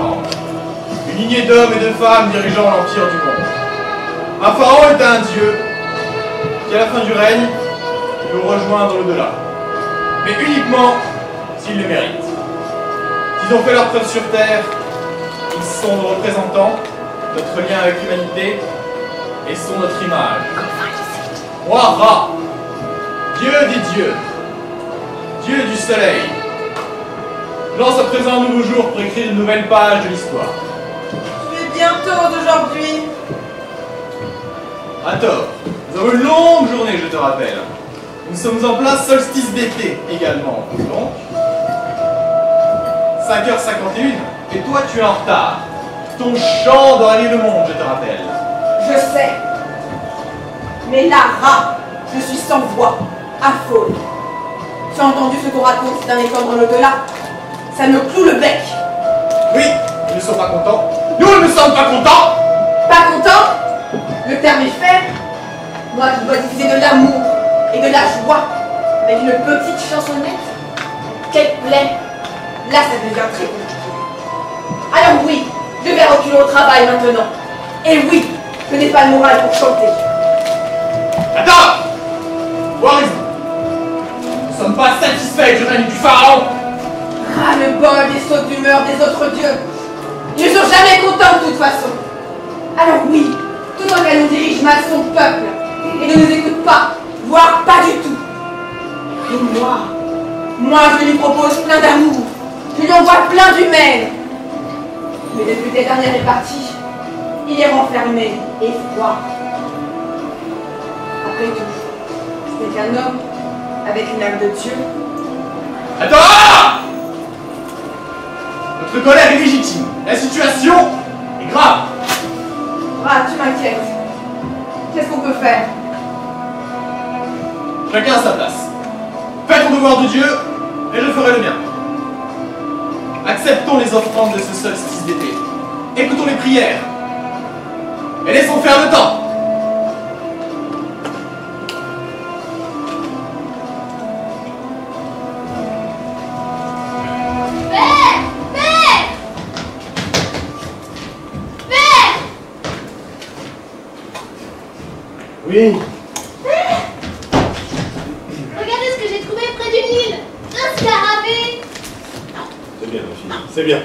pharaon. Une lignée d'hommes et de femmes dirigeant l'empire du monde. Un pharaon est un dieu qui, à la fin du règne, nous rejoint dans l'au-delà. Mais uniquement s'ils le méritent. S'ils ont fait leur preuve sur terre, ils sont nos représentants, notre lien avec l'humanité, et sont notre image. Moi, Ra, Dieu des dieux, Dieu du soleil, lance à présent un nouveau jour pour écrire une nouvelle page de l'histoire. Tu es bientôt d'aujourd'hui. À tort, nous avons une longue journée, je te rappelle. Nous sommes en plein solstice d'été également, donc 5h51, et toi tu es en retard. Ton chant doit aller le monde, je te rappelle. Je sais. Mais là, Ra, je suis sans voix, aphone. Tu as entendu ce qu'on raconte ces derniers temps dans l'au-delà? Ça me cloue le bec. Oui, ils ne sont pas contents. Nous ne sommes pas contents. Pas content? Le terme est faible. Moi qui dois diffuser de l'amour et de la joie avec une petite chansonnette. Quelle plaie! Là, ça devient très compliqué. Alors oui, je vais reculer au travail maintenant. Et oui, je n'ai pas le moral pour chanter. Attends! Vois raison. Nous ne sommes pas satisfaits du règne du pharaon. Ah, le bol des sautes d'humeur des autres dieux. Ils ne sont jamais contents de toute façon. Alors oui, tout en qu'elle nous dirige mal son peuple et ne nous écoute pas, voire pas du tout. Et moi je lui propose plein d'amour, je lui envoie plein d'humaines. Mais depuis que la dernière est partie, il est renfermé et froid. Après tout, ce n'est qu'un homme avec une âme de Dieu. Attends! Notre colère est légitime. La situation est grave. Ah, tu m'inquiètes. Qu'est-ce qu'on peut faire? Chacun à sa place. Fais ton devoir de Dieu, et je ferai le mien. Acceptons les offrandes de ce solstice d'été. Écoutons les prières. Et laissons faire le temps. Oui. Regardez ce que j'ai trouvé près du Nil. Un scarabée. C'est bien, ma fille. C'est bien.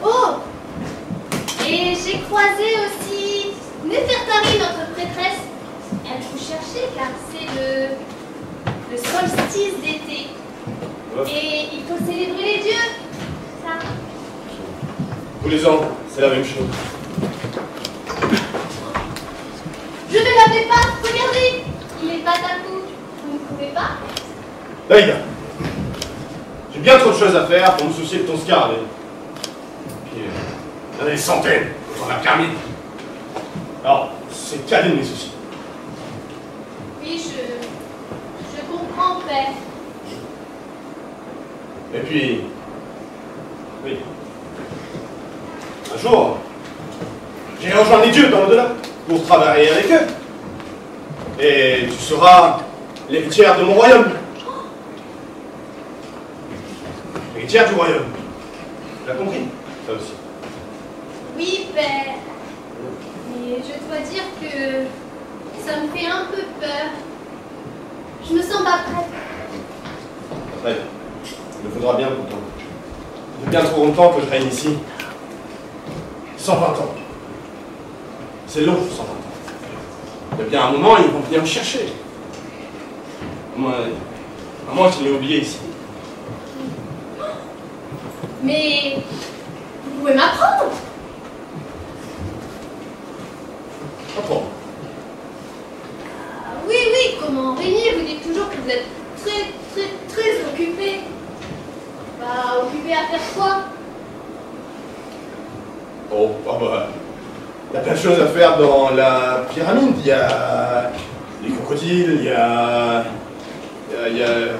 Oh. Et j'ai croisé aussi Néfertari, notre prêtresse. Elle vous cherchait car c'est le solstice d'été. Et il faut célébrer les dieux. Ça. Tous les ans, c'est la même chose. Je ne l'avais pas. Regardez. Il est patapou. Vous ne trouvez pas? Daïda, j'ai bien trop de choses à faire pour me soucier de ton scarabée. Puis, il y en a des centaines autour de la pyramide. Alors, c'est cadet de mes soucis. Oui, je comprends, père. Et puis, oui, un jour, j'irai rejoindre les dieux dans l'au-delà pour travailler avec eux. Et tu seras l'héritière de mon royaume. L'héritière du royaume. Tu l'as compris, ça aussi. Oui, père. Mais je dois dire que ça me fait un peu peur. Je me sens pas prête. Très bien. Il me faudra bien pourtant. Il y a bien trop longtemps que je règne ici. 120 ans. C'est long, 120 ans. Il y a bien un moment, ils vont venir me chercher. À moins qu'ils m'aient oublié ici. Mais vous pouvez m'apprendre. Apprends. Oui, comment régner? Vous dites toujours que vous êtes très occupé. Bah, occupé à faire quoi? Oh, bah, il y a plein de choses à faire dans la pyramide. Il y a les crocodiles, il y a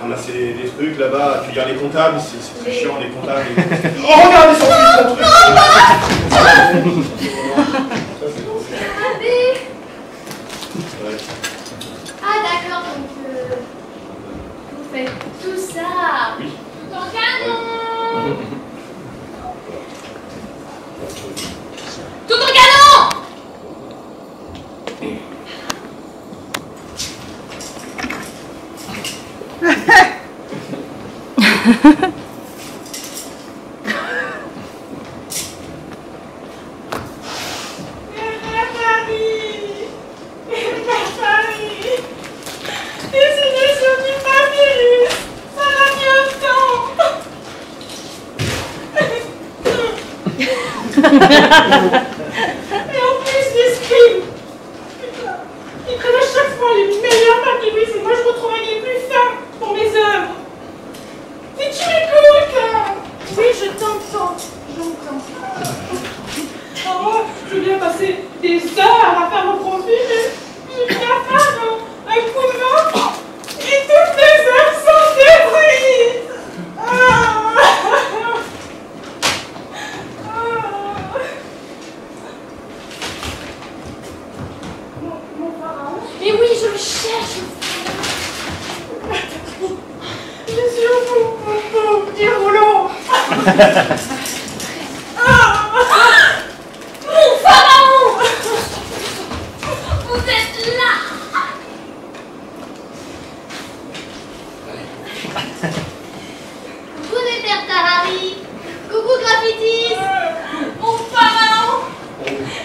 ramasser des trucs là-bas, accueillir les comptables, c'est très chiant les comptables. Oh, regardez son truc! Regardez. Ouais. Ah d'accord, donc vous faites tout ça. Oui. Tout en canon. Et en plus, les scribes, putain, ils prennent à chaque fois les meilleurs papiers, et moi je retrouve avec les plus fins pour mes œuvres. Mais tu m'écoutes, hein? Oui, je t'entends, j'entends. Alors moi, je viens passer des heures à faire mon profil, mais je viens faire un coup de main, et toutes les œuvres sont détruites. Mon pharaon. Mais oui, je le cherche. Je suis au bout, mon pauvre petit rouleau. Mon pharaon! Vous êtes là! Coucou Nefertari! Coucou Graffitis! Mon pharaon!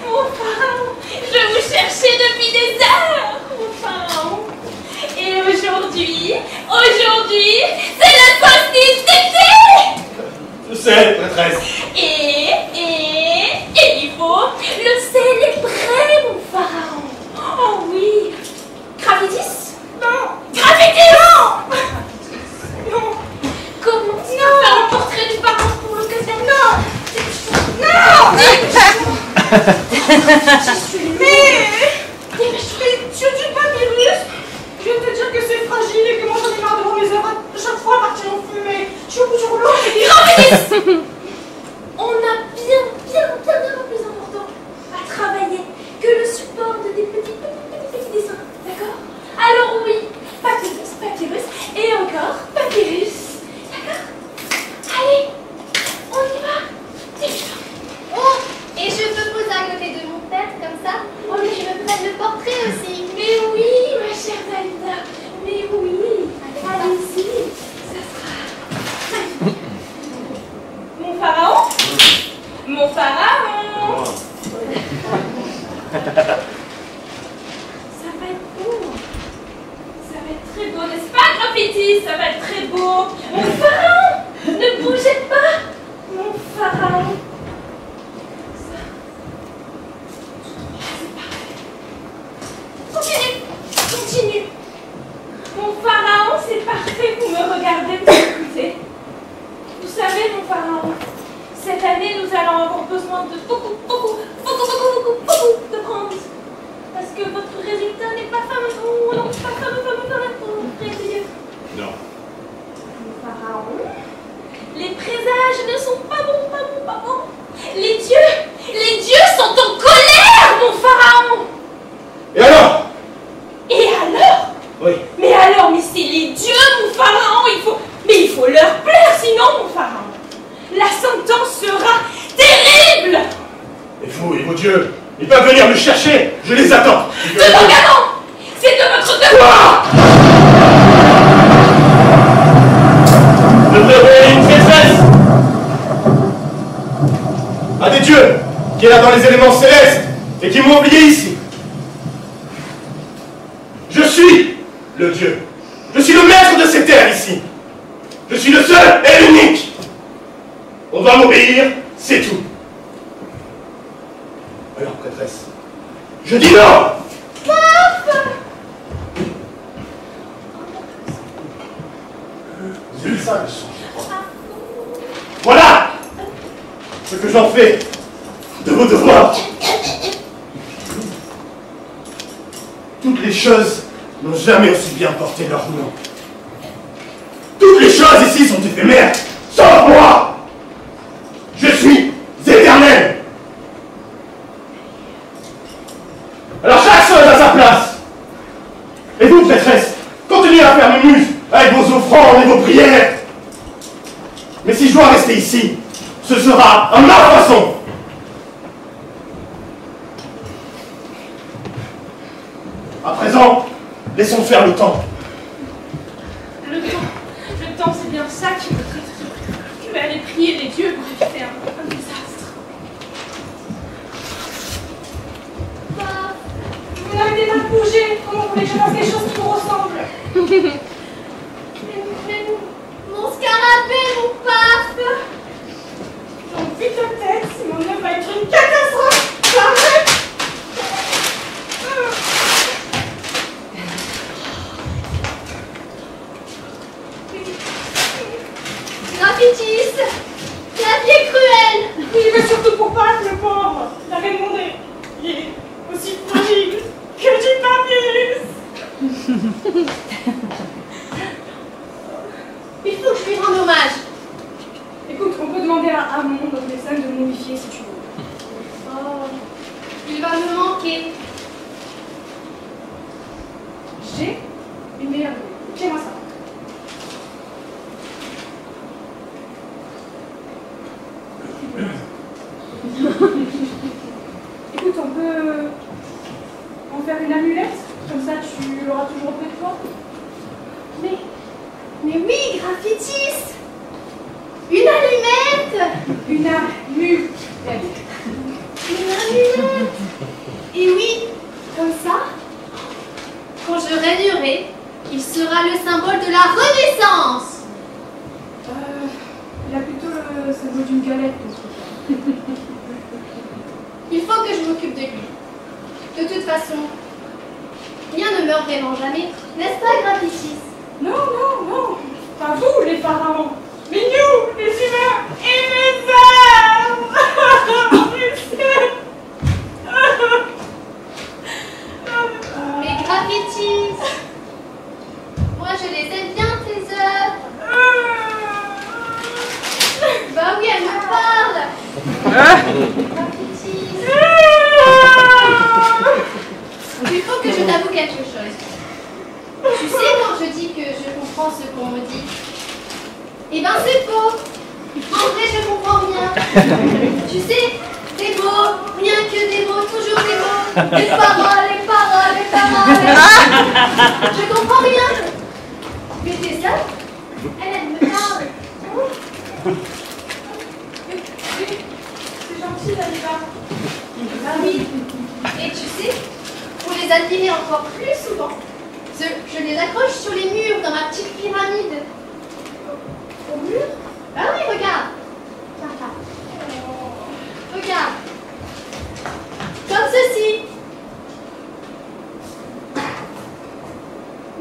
Mon pharaon! Je vous cherchais depuis des heures! Mon pharaon! Et aujourd'hui, c'est le solstice d'été! Je sais, prêtresse. Et il faut le célébrer, mon pharaon. Oh oui. Graffitis? Non. Graffitis? Non. Comment tu vas faire un portrait du pharaon pour l'occasion? Non. Mais tu dis pas virus? Je viens de te dire que c'est fragile et que moi j'en ai marre de voir mes œuvres à chaque fois partir en fumée. Je suis au bout du rouleau. Graffitis! On a bien plus important à travailler que le support de des petits dessins, d'accord? Alors oui, papyrus, et encore papyrus, d'accord? Allez, on y va! Oh, et je peux poser à côté de mon père comme ça pour que je me prenne le portrait aussi. Mais oui, ma chère Dalida, mais oui, allez-y, ça sera... Mon pharaon? Mon pharaon! Ça va être beau. Ça va être très beau, n'est-ce pas, Graffitis? Ça va être très beau. Mon pharaon, ne bougez pas. Mon pharaon. Ça. C'est parfait. Continue. Mon pharaon, c'est parfait. Vous me regardez, vous écoutez. Vous savez, mon pharaon, cette année, nous allons avoir besoin de beaucoup de bronze. Parce que votre résultat n'est pas fameux. Non, pas fameux pour très Dieu. Non. Mon pharaon, les présages ne sont pas bons. Les dieux sont en colère, mon pharaon. Et alors? Et alors? Oui. Mais alors, mais c'est les dieux, mon pharaon, il faut leur plaire, sinon, mon pharaon, la sentence sera terrible. Et vous et vos dieux, ils peuvent venir me chercher, je les attends. De ton canon, c'est de votre devoir. Je devrais une maîtresse à des dieux qui est là dans les éléments célestes et qui m'ont oublié ici. Je suis le dieu. Je suis le maître de ces terres ici. Je suis le seul et l'unique. On doit m'obéir, c'est tout. Alors, prêtresse, je dis non. C'est ça le son, je crois. Voilà ce que j'en fais de vos devoirs. Toutes les choses n'ont jamais aussi bien porté leur nom. Toutes les choses ici sont éphémères, sauf moi. Je suis éternel. Alors chaque chose a sa place. Et vous, prêtresse, continuez à faire mes muses avec vos offrandes et vos prières. Mais si je dois rester ici, ce sera à ma façon. À présent, laissons faire le temps. Le temps, c'est bien ça qui me traite. Tu vas aller prier les dieux pour éviter un désastre. Vous n'arrêtez pas de bouger. Comment vous voulez que je fasse des choses qui vous ressemblent? Mon scarabée, mon pape! J'en vite la tête, c'est modifier si tu veux. Oh, il va me manquer. J'ai une meilleure idée. Fais-moi ça. Écoute, on peut en faire une amulette, comme ça tu l'auras toujours auprès de toi. Mais oui, graffitis! Une allumette! Une amulette. Une allumette! Et oui, comme ça, quand je régnerai, il sera le symbole de la Renaissance! Il a plutôt le symbole d'une galette que ce truc. Il faut que je m'occupe de lui. De toute façon, rien ne meurt vraiment jamais, n'est-ce pas, graffitis? Non, non, non. Pas vous, les pharaons. Mais nous, les humains et les hommes. Mais graffitis! Moi, je les aime bien, tes œuvres. Bah oui, elle me parle. Graffitis. Il faut que je t'avoue quelque chose. Tu sais, quand je dis que je comprends ce qu'on me dit, eh ben c'est faux. En vrai, je comprends rien. Tu sais, des mots, rien que des mots, toujours des mots. Des paroles, les paroles, les paroles. Je comprends rien. Mais tes sœurs, elle me parle. C'est gentil, Dalida. Ah oui. Et tu sais, pour les admirer encore plus souvent, je les accroche sur les murs dans ma petite pyramide. Au mur? Ah oui, regarde. Regarde. Comme ceci.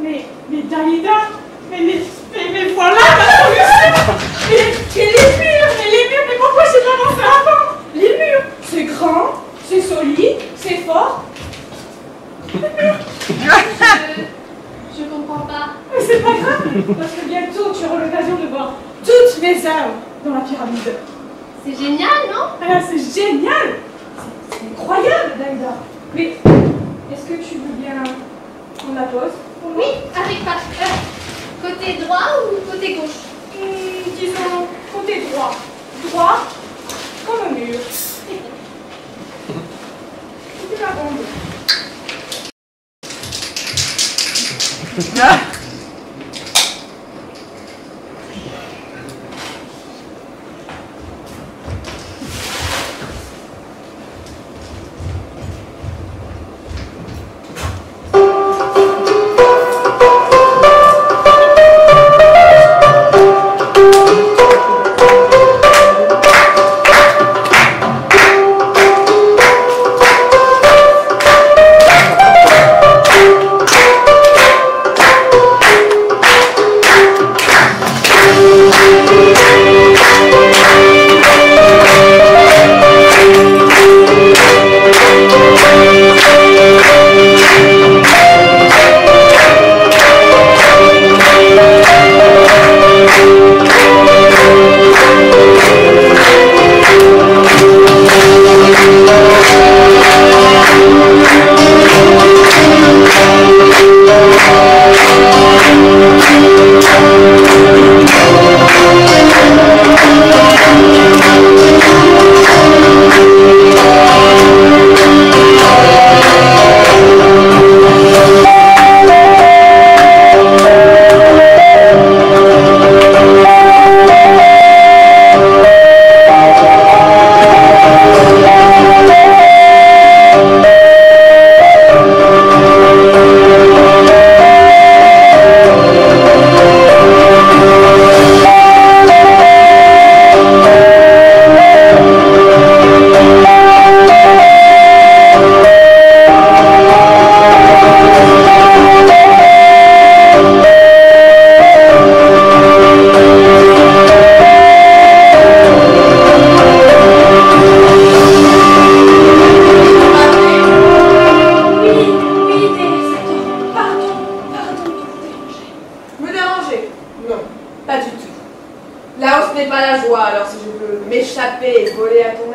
Mais Dalida, mais voilà ma solution. Mais les murs, mais pourquoi j'ai pas pensé avant? Les murs, c'est grand, c'est solide, c'est fort. Je comprends pas. Mais c'est pas grave, parce que bientôt tu auras l'occasion de voir toutes mes œuvres dans la pyramide. C'est génial, non? Ah, c'est génial! C'est incroyable, Dalida. Mais est-ce que tu veux bien prendre la pause pour moi? Oui, avec pas. Côté droit ou côté gauche? Disons côté droit. Droit, comme un mur. C'est la bombe.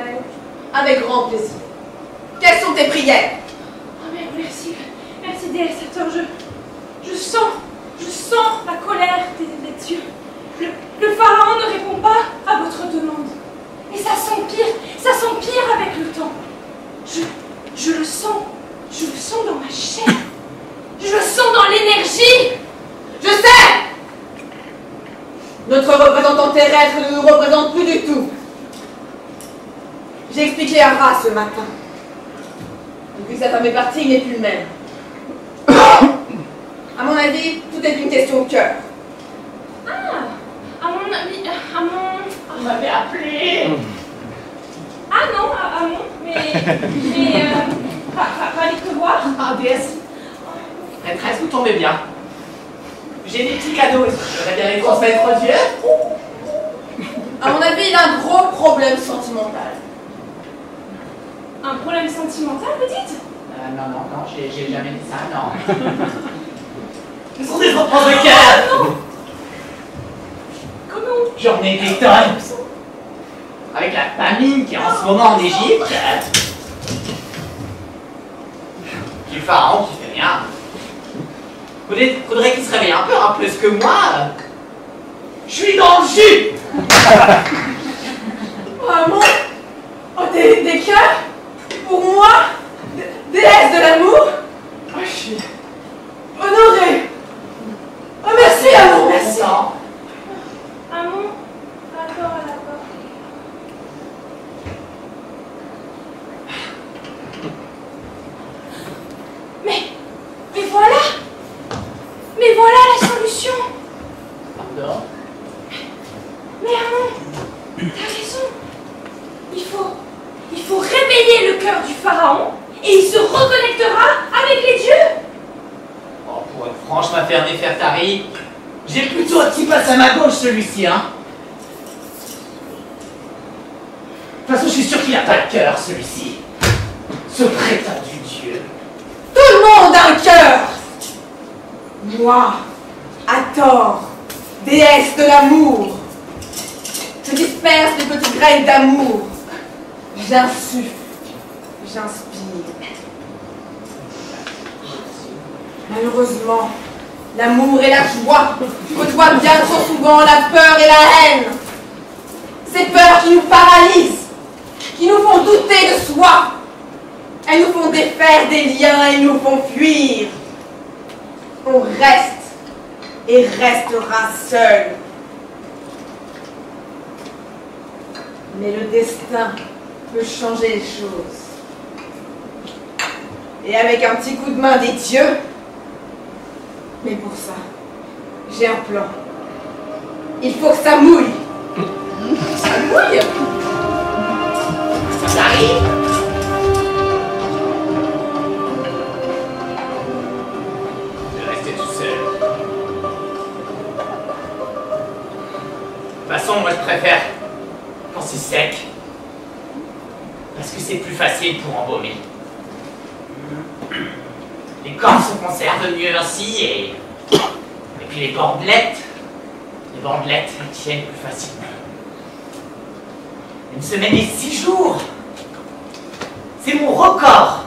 maître. Avec grand plaisir. Quelles sont tes prières? Oh merde, merci. Merci, déesse. Attends, je sens la colère des dieux. Le pharaon ne répond pas à votre demande. Et ça s'empire avec le temps. Je le sens dans ma chair. Je le sens dans l'énergie. Je sais! Notre représentant terrestre ne nous représente plus du tout. J'ai expliqué à Ra ce matin. Depuis que sa femme est partie, il n'est plus le même. À mon avis, tout est une question de cœur. Ah, à mon avis, On m'avait appelé. Ah non, mais ravi de te voir. Ah, déesse. Maîtresse, vous tombez bien. J'ai des petits cadeaux. Est-ce que je voudrais bien les transmettre aux dieux? À mon avis, il a un gros problème sentimental. Un problème sentimental, vous dites? Non, j'ai jamais dit ça, non. Ce sont des enfants de cœur. Non. Comment? J'en ai des tonnes. Avec la famine qui est en ce moment en Égypte. Du pharaon qui fait rien. Faudrait qu'il se réveille un peu, hein, plus que moi. Je suis dans le jus. Vraiment? Oh, des cœurs? Pour moi? Déesse de l'amour? Oh, je suis honorée. Oh, merci, amour, merci. Amon, d'accord. Mais voilà la solution. Pardon? Mais Amon, t'as raison. Il faut réveiller le cœur du pharaon et il se reconnectera avec les dieux. Oh, pour une franche affaire Néfertari, j'ai plutôt un petit passe à ma gauche celui-ci, hein. De toute façon, je suis sûr qu'il n'a pas de cœur, celui-ci. Ce prétendu dieu. Tout le monde a un cœur. Moi, Hathor, déesse de l'amour. Je disperse les petites graines d'amour. J'insuffle, j'inspire. Malheureusement, l'amour et la joie côtoient bien trop souvent la peur et la haine. Ces peurs qui nous paralysent, qui nous font douter de soi. Elles nous font défaire des liens et nous font fuir. On reste et restera seul. Mais le destin peut changer les choses. Et avec un petit coup de main des dieux, mais pour ça, j'ai un plan. Il faut que ça mouille. Ça mouille? Ça arrive? De rester tout seul. De toute façon, moi je préfère quand c'est sec. Parce que c'est plus facile pour embaumer. Les corps se conservent mieux ainsi et puis les bandelettes elles tiennent plus facilement. 1 semaine et 6 jours. C'est mon record.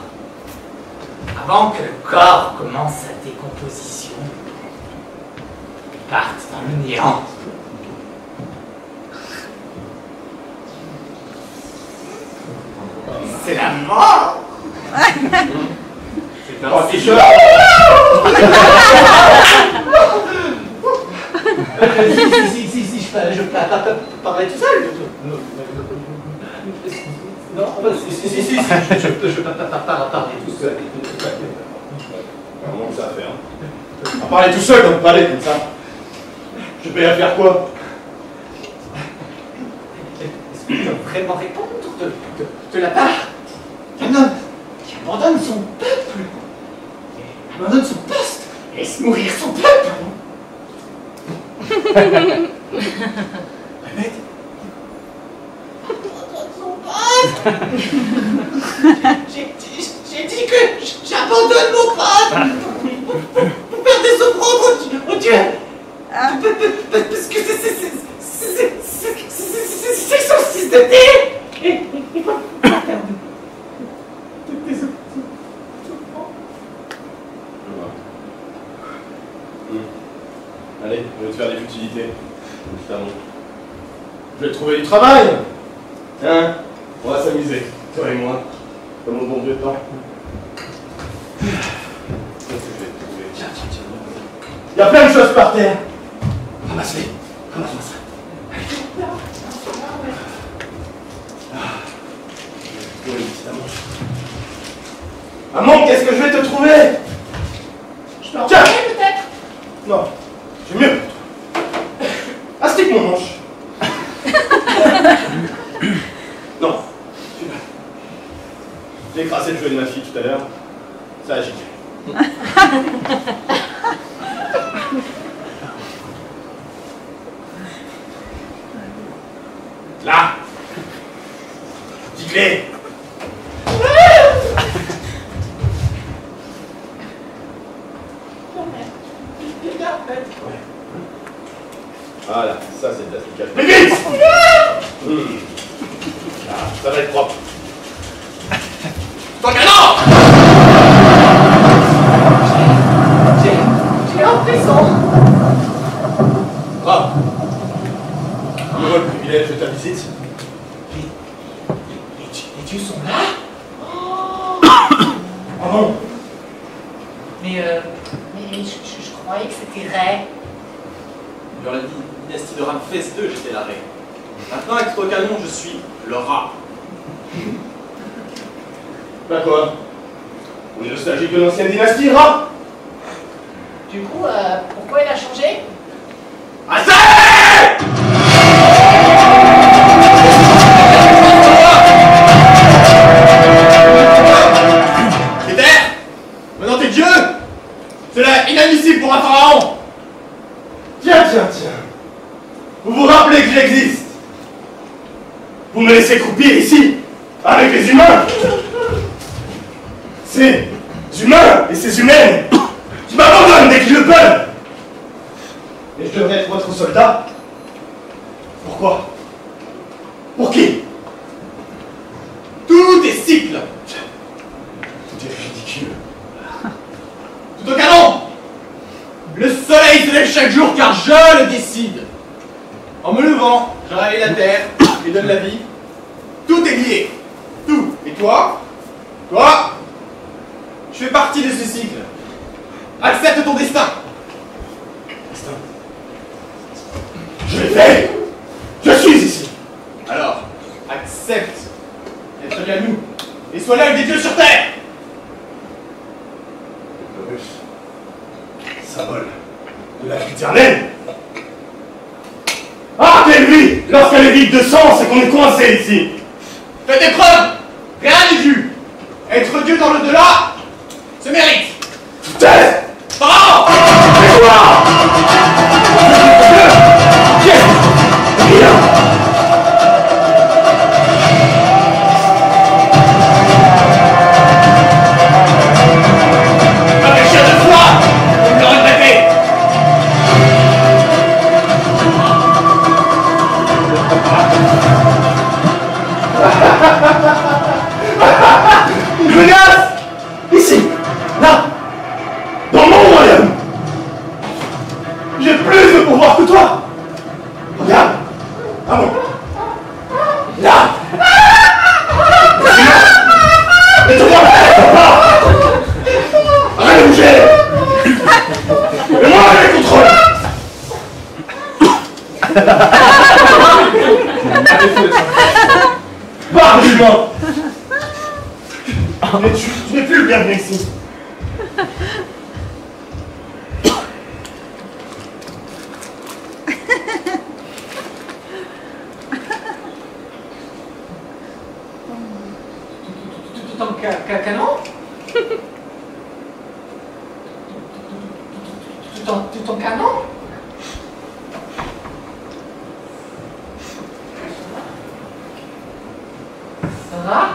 Avant que le corps commence sa décomposition, parte dans le néant. C'est la mort. C'est un t-shirt. Si, je peux parler tout seul. Non, si, je peux parler tout seul. Comment ça fait, hein? À parler tout seul, donc parler comme ça. Je vais à faire quoi? Est-ce que tu peux vraiment répondre de la part d'un homme qui abandonne son peuple, abandonne son poste, laisse mourir son peuple? Ahmed, j'ai dit que j'abandonne mon peuple pour faire des offrandes au Dieu. Parce que c'est son fils de thé. pas faire des Je vois. Allez, je vais te faire des futilités. Évidemment. Je vais te trouver du travail. Hein? On va s'amuser, toi et moi, comme au bon vieux temps. Qu'est-ce que je vais te trouver? Tiens. Il y a plein de choses par terre. Ramasse-les. Ramasse-moi ça. Oui, évidemment. Maman, qu'est-ce que je vais te trouver? Je peux en parler peut-être? Non, c'est mieux. Astique mon manche. Non, celui-là. J'ai écrasé le jouet de ma fille tout à l'heure. Ça a giclé. Là. Giclé. Voilà, ça c'est de l'asticage. Mais vite! Ah, ça va être propre. Toi, canon! J'ai l'impression. Bravo. Heureux le privilège de ta visite. Les dieux sont là? Oh non! Mais je croyais que c'était Ray. Dans la dynastie de Ramphès II, j'étais la reine. Maintenant, avec ton canon, je suis le rat. Bah quoi? On est nostalgique de l'ancienne dynastie, rat? Du coup, pourquoi il a changé? Assez! Peter! Maintenant t'es Dieu! Cela est inadmissible pour un pharaon! Tiens. Vous vous rappelez que j'existe? Vous me laissez croupir ici, avec les humains? Ces humains et ces humaines qui m'abandonnent dès qu'ils le peuvent! Et je devrais être votre soldat? Pourquoi? Pour qui? Tout est cycle! Tout est ridicule. Tout au canon! Le soleil se lève chaque jour car je le décide. En me levant, je réveille la terre et donne la vie. Tout est lié. Tout. Et toi? Toi? Je fais partie de ce cycle. Accepte ton destin. Destin. Je l'ai fait! Je suis ici! Alors, accepte d'être bien nous et sois l'œil des dieux sur terre. Horus, symbole de la vie éternelle. Ah, quelle vie lorsqu'elle est vide de sens et qu'on est coincé ici. Fais tes preuves. Rien n'est dû. Être Dieu dans l'au-delà se mérite. Taise! Pharaon! C'est quoi? Rien! Avec chien de foi, vous le regrettez. Une menace! Ici! Là! Dans mon royaume! J'ai plus de pouvoir que toi! Regarde! Ah bon! Là! Mais te regarde pas! Arrête de bouger! Et moi, je les contrôle! Pardon! Mais tu n'es plus le bienvenu ici. Tout en canon? Tout en canon? Sarah?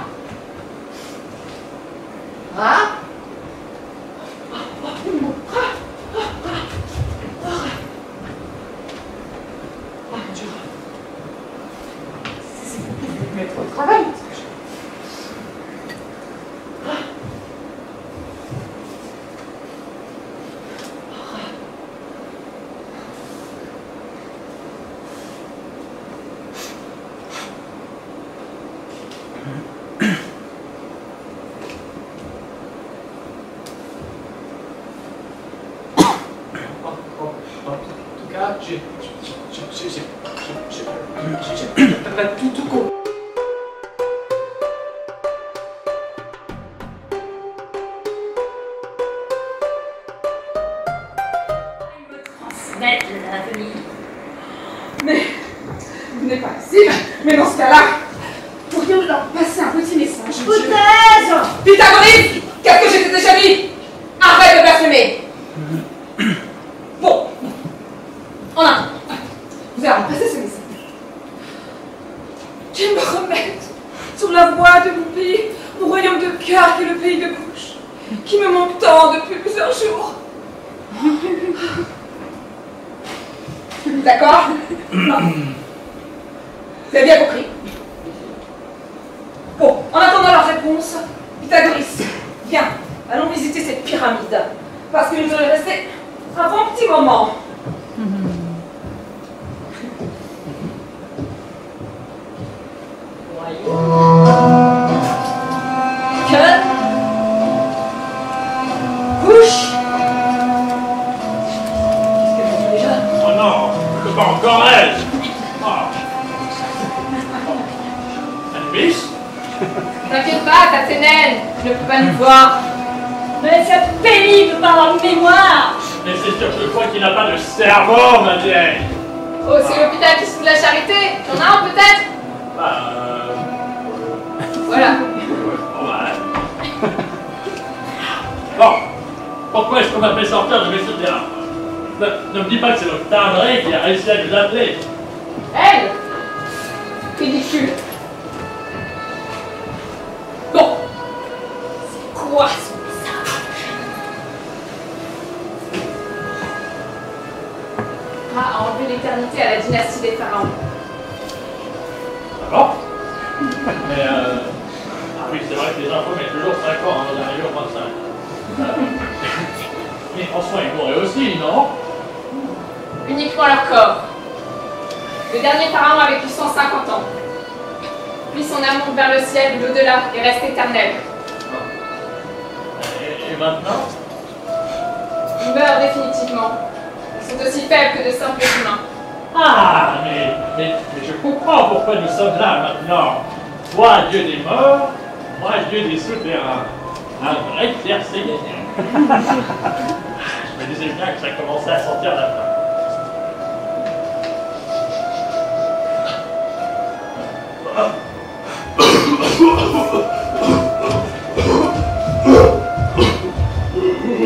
Mais dans ce cas-là, pourrions leur passer un petit message. Foutaise! Pythagoras, qu'est-ce que je t'ai déjà dit? Arrête de blasphémer. Bon, en un, vous allez passer ce message. Qu'ils me remettent sur la voie de mon pays, mon royaume de cœur qui est le pays de couche, qui me manque tant depuis plusieurs jours. D'accord? Vous avez bien compris. Bon, en attendant leur réponse, Pythagoras, viens, allons visiter cette pyramide. Parce que nous allons rester un bon petit moment. Que couche. Qu'est-ce que déjà? Oh non, c'est pas encore elle. Ah. Un biche? T'inquiète pas, ta ténène, tu ne peux pas nous voir. Mais c'est pénible par la mémoire. Mais c'est sûr que je crois qu'il n'a pas de cerveau, ma vieille. Oh, c'est l'hôpital qui se fout de la charité. T'en as un peut-être? Bah, Voilà. bon, bah. Bon, pourquoi est-ce qu'on m'a fait sortir de mes souterrains? Ne me dis pas que c'est le timbré qui a réussi à nous appeler. Elle? Ridicule. Bon. C'est quoi ce message? A enlevé l'éternité à la dynastie des pharaons. Ah bon? Mais ah oui, c'est vrai que les infos mettent toujours 5 ans avant d'arriver au 25. Mais François, il mourrait aussi, non? Uniquement leur corps. Le dernier pharaon a vécu 150 ans. Puis son amour vers le ciel ou l'au-delà est resté éternel. Et maintenant? Ils meurent définitivement. Ils sont aussi faibles que de simples humains. Ah, mais je comprends pourquoi nous sommes là maintenant. Toi, Dieu des morts, moi, Dieu des souterrains. Un vrai tiercé gagnant. Je me disais bien que ça commençait à sentir la fin.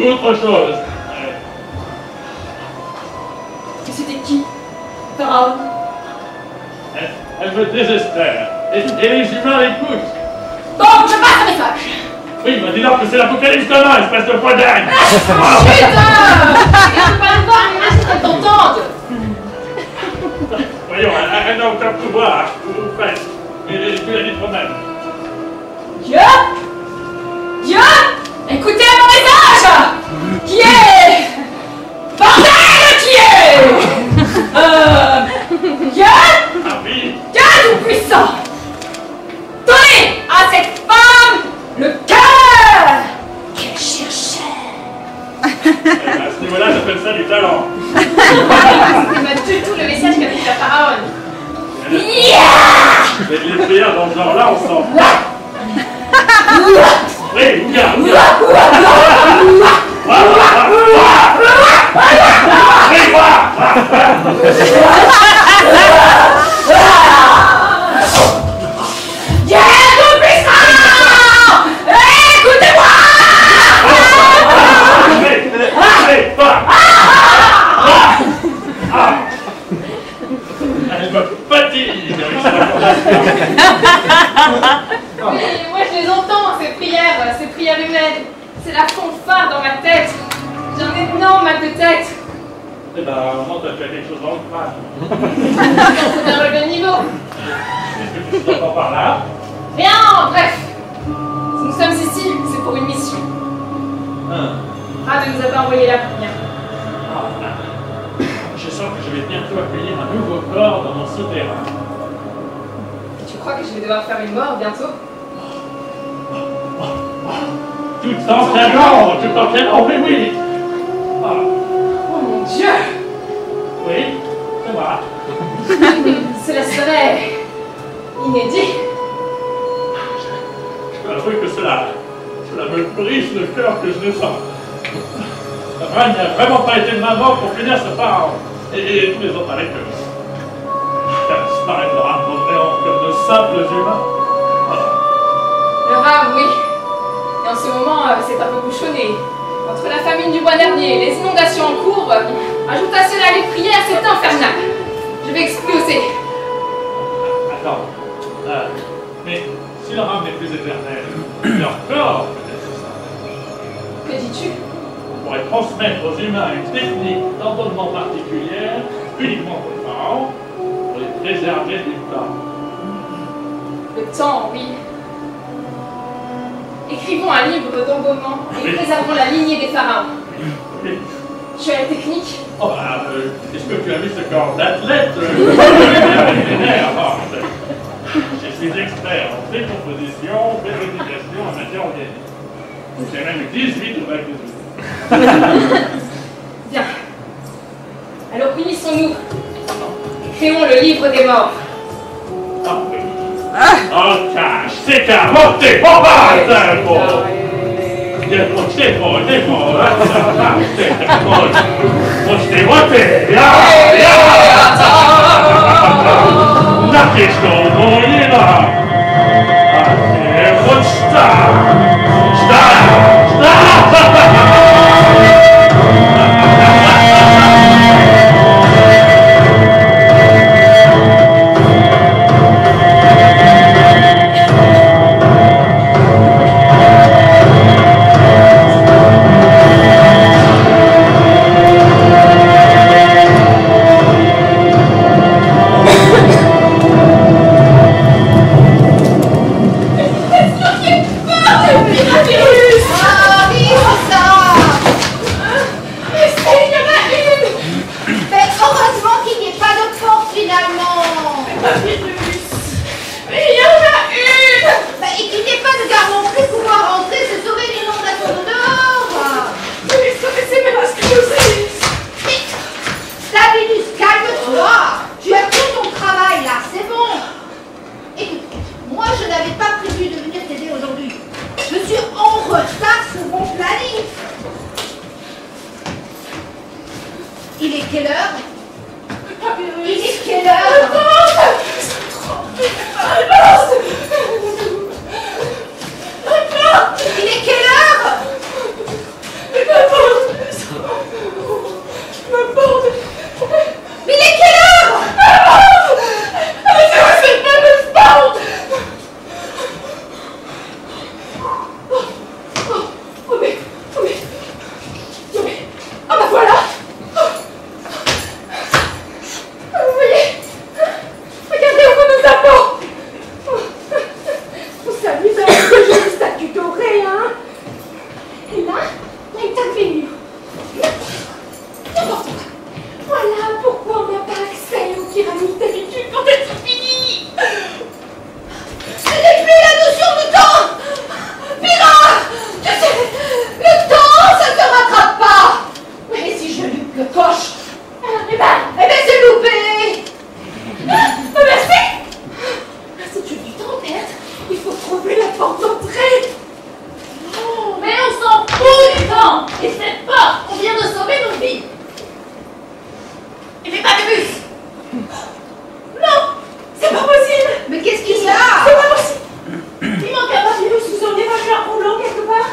Autre chose. Et c'était qui? Pharaon? Elle me désespère. Et les humains l'écoutent. Bon, je passe un message. Oui, bah dis donc que c'est l'apocalypse demain, espèce de poids dingue. Putain! Je peux pas le voir, mais je serais contente. Voyons, elle n'a aucun pouvoir, ou presque. Mais tu l'as dit toi-même. Dieu? Dieu? Écoutez mon message! Qui est? Bordel, qui est? Dieu? Ah oui. Dieu tout-puissant! Donnez à cette femme le cœur qu'elle cherchait! À ce niveau-là, j'appelle ça du talent. C'est pas du tout le message qu'a dit la pharaon. Les prières dans ce genre-là, on s'en fout. Oui, regarde. Dieu tout-puissant! Écoutez-moi! Elle me fatigue avec sa Oui, moi je les entends, ces prières humaines. C'est la fanfare dans ma tête. J'ai un énorme mal de tête. Eh ben, moi, tu as fait quelque chose dans le crâne. C'est un relevé de niveau. Qu'est-ce que tu entends par là? Rien, bref. Si nous sommes ici, c'est pour une mission. Ra ne nous a pas envoyé là pour rien. Je sens que je vais bientôt accueillir un nouveau corps dans mon souterrain. Tu crois que je vais devoir faire une mort bientôt? Tout en canon, oui, oui. Oh mon Dieu! Oui, c'est moi. Cela serait inédit. Je dois avouer que cela me brise le cœur que je ressens. Ran n'a vraiment pas été de ma mort pour finir ce pharaon. Et tous les autres avec eux. Faire disparaître leur âme au néant comme de simples humains. Le rare, oui. Et en ce moment, c'est un peu bouchonné. Entre la famine du bois dernier, les inondations en cours, ajoute à cela les prières, c'est infernal. Je vais exploser. Attends. Mais si leur âme n'est plus éternelle, leur corps peut-être ça. Que dis-tu? On pourrait transmettre aux humains une technique d'entendement particulière, uniquement pour les parents, pour les préserver du temps. Le temps, oui. Écrivons un livre d'engomement et préservons la lignée des pharaons. Oui. Tu as la technique? Oh bah, est-ce que tu as vu ce corps d'athlète millénaire? Je suis expert en décomposition, périodisation en matière organique. J'ai même eu 18 au bac des outils. Bien. Alors unissons-nous. Créons le livre des morts. Ah oui. Oh, cache, c'est qu'à monter, on va c'est bon. C'est bon, na question moje na. A nie chodź tam. Il est quelle heure? Il est quelle heure? Il est quelle heure? Mais il est quelle heure? Ah bah voilà. Vous voyez? Regardez où nous avons. Vous saviez que j'ai une statue dorée, hein? Et là, il y a une table. N'importe quoi. Voilà pourquoi on n'a pas accès aux pyramides d'habitude quand elles sont finies. Ce n'est plus la notion de temps. Mira, tu sais, le temps, ça ne se rattrape pas. Mais si je loupe le coche, eh ben c'est loupé. Merci. Si tu du temps, Bert, il faut trouver la porte d'entrée. Mais on s'en fout du temps. Et cette porte, on vient de sauver nos vies. Il fait pas de bus. Non, c'est pas possible. Mais qu'est-ce qu'il y a? C'est pas possible. Il manque un papyrus, vous auriez pas fait un rouleau quelque part?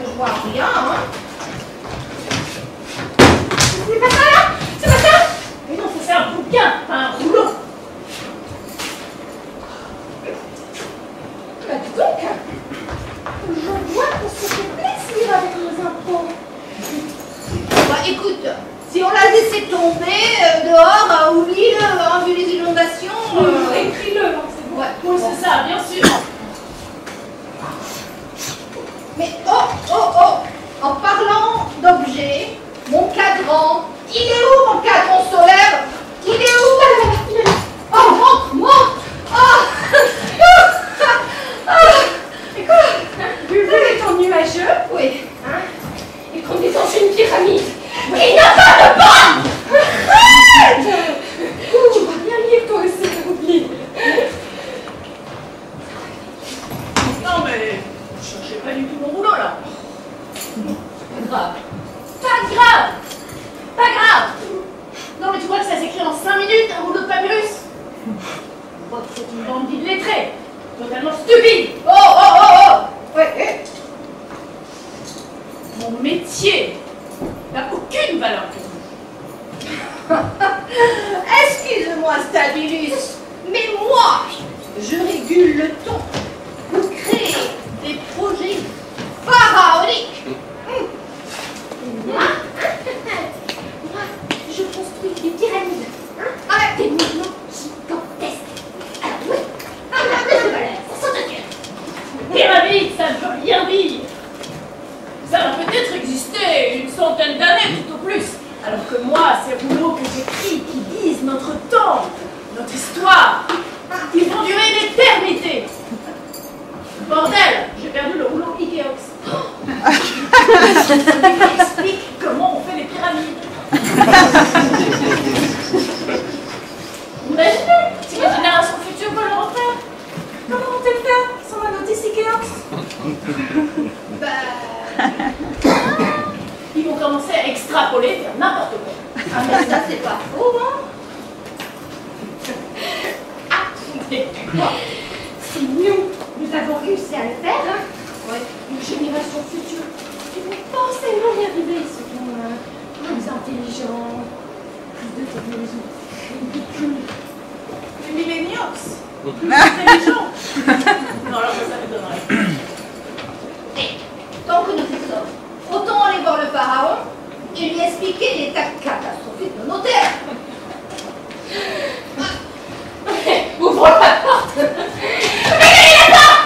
Je vois rien, hein. C'est pas ça là? C'est pas ça? Mais non, ça c'est un bouquin, pas un rouleau. Bah dis donc, je vois qu'on se fait plaisir avec nos impôts. Bah écoute, si on l'a laissé tomber dehors, oublie-le, hein, vu les inondations. Écris-le, hein, c'est bon. Ouais, Oui, c'est ça, bien sûr. Mais oh, en parlant d'objets, mon cadran, il est où mon cadran solaire? Il est où? Oh, montre. Oh. Écoute, vu les temps nuageux, Oui. hein, et qu'on est dans une pyramide, Il n'y a pas de borne. tu vas bien lire toi aussi, t'as oublié. Non mais, ne cherchez pas du tout mon boulot là. Pas grave. Pas grave. Pas grave. Non mais tu crois que ça s'écrit en 5 minutes un rouleau de papyrus? C'est une bande d'illettrés, totalement stupide. Oh, oh, oh, oh. Ouais, ouais. Mon métier n'a aucune valeur pour vous. Excuse-moi, Stabilis, mais moi, je régule le ton pour créer des projets pharaoniques. Moi, je construis des pyramides, avec des mouvements gigantesques. Alors oui, ça sent un cœur. Pyramide, ça ne veut rien dire. Ça va peut-être exister une centaine d'années tout au plus. Alors que moi, ces rouleaux que j'écris qui disent notre temps, notre histoire, ils vont durer une éternité. Bordel, j'ai perdu le rouleau Ikeox. Ça m'explique comment on fait les pyramides. Imaginez, si les générations futures veulent le refaire. Comment vont-elles faire sans la notice Ikeox? Ils vont commencer à extrapoler, faire n'importe quoi. Ah, mais ça, c'est pas faux, hein? Si nous avons réussi à le faire, hein, ouais, une génération future, ils vont forcément y arriver. Ils seront plus intelligents, plus de technologie. Les milléniaux, plus intelligents. Non, alors ça m'étonnerait. Tant que nous y sommes, autant aller voir le pharaon et lui expliquer l'état catastrophique de nos terres. Ouvre la porte. Mais il est là-bas.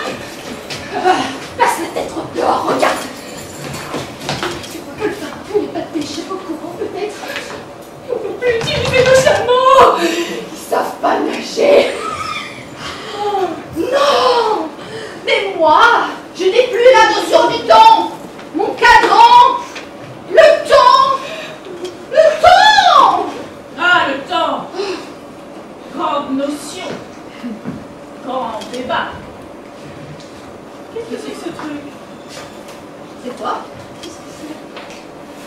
Passe la tête dehors, regarde. Tu crois que le pharaon n'est pas déjà au courant, peut-être? On ne peut plus utiliser nos chameaux. Ils savent pas nager. Non! Mais moi, je n'ai plus la notion du temps! Mon cadran! Le temps! Le temps! Ah, le temps! Grande notion! Grand débat! Qu'est-ce que c'est que ce truc? C'est quoi?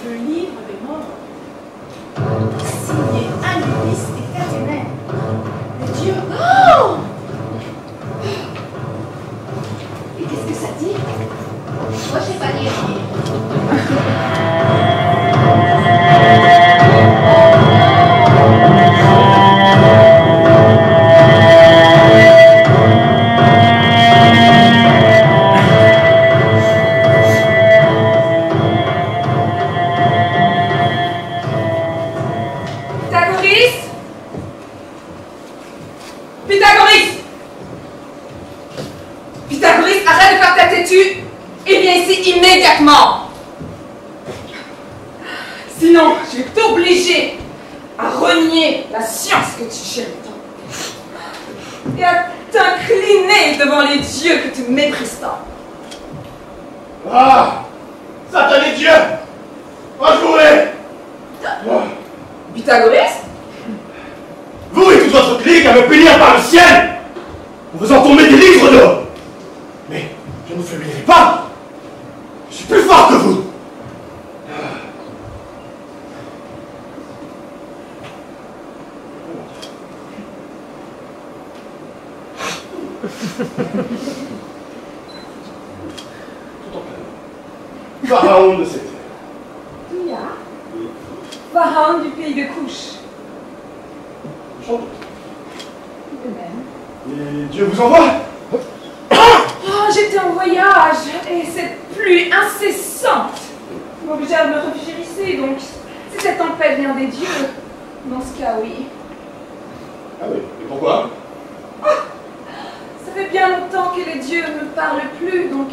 Le livre des morts. Signé Anubis et Caténène. Le dieu. Oh! Et qu'est-ce que ça dit? Moi, je sais pas lire. Pythagoras, arrête de faire ta têtue et viens ici immédiatement. Sinon, je vais t'obliger à renier la science que tu chéris tant et à t'incliner devant les dieux que tu méprises tant. Ah! Satané Dieu! Rejouez! Pythagoras? Vous et toute votre clique à me punir par le ciel! En faisant tomber des livres d'or! Mais je ne vous faiblirai pas! Je suis plus fort que vous! Tout en plein. Pharaon de cette terre. Tuya, pharaon du pays de Couche. Sans doute. De même. Et Dieu vous envoie? Oh, j'étais en voyage et cette pluie incessante m'oblige à me réfugier ici, donc si cette tempête vient des dieux, dans ce cas, oui. Ah oui, et pourquoi? Ça fait bien longtemps que les dieux ne me parlent plus, donc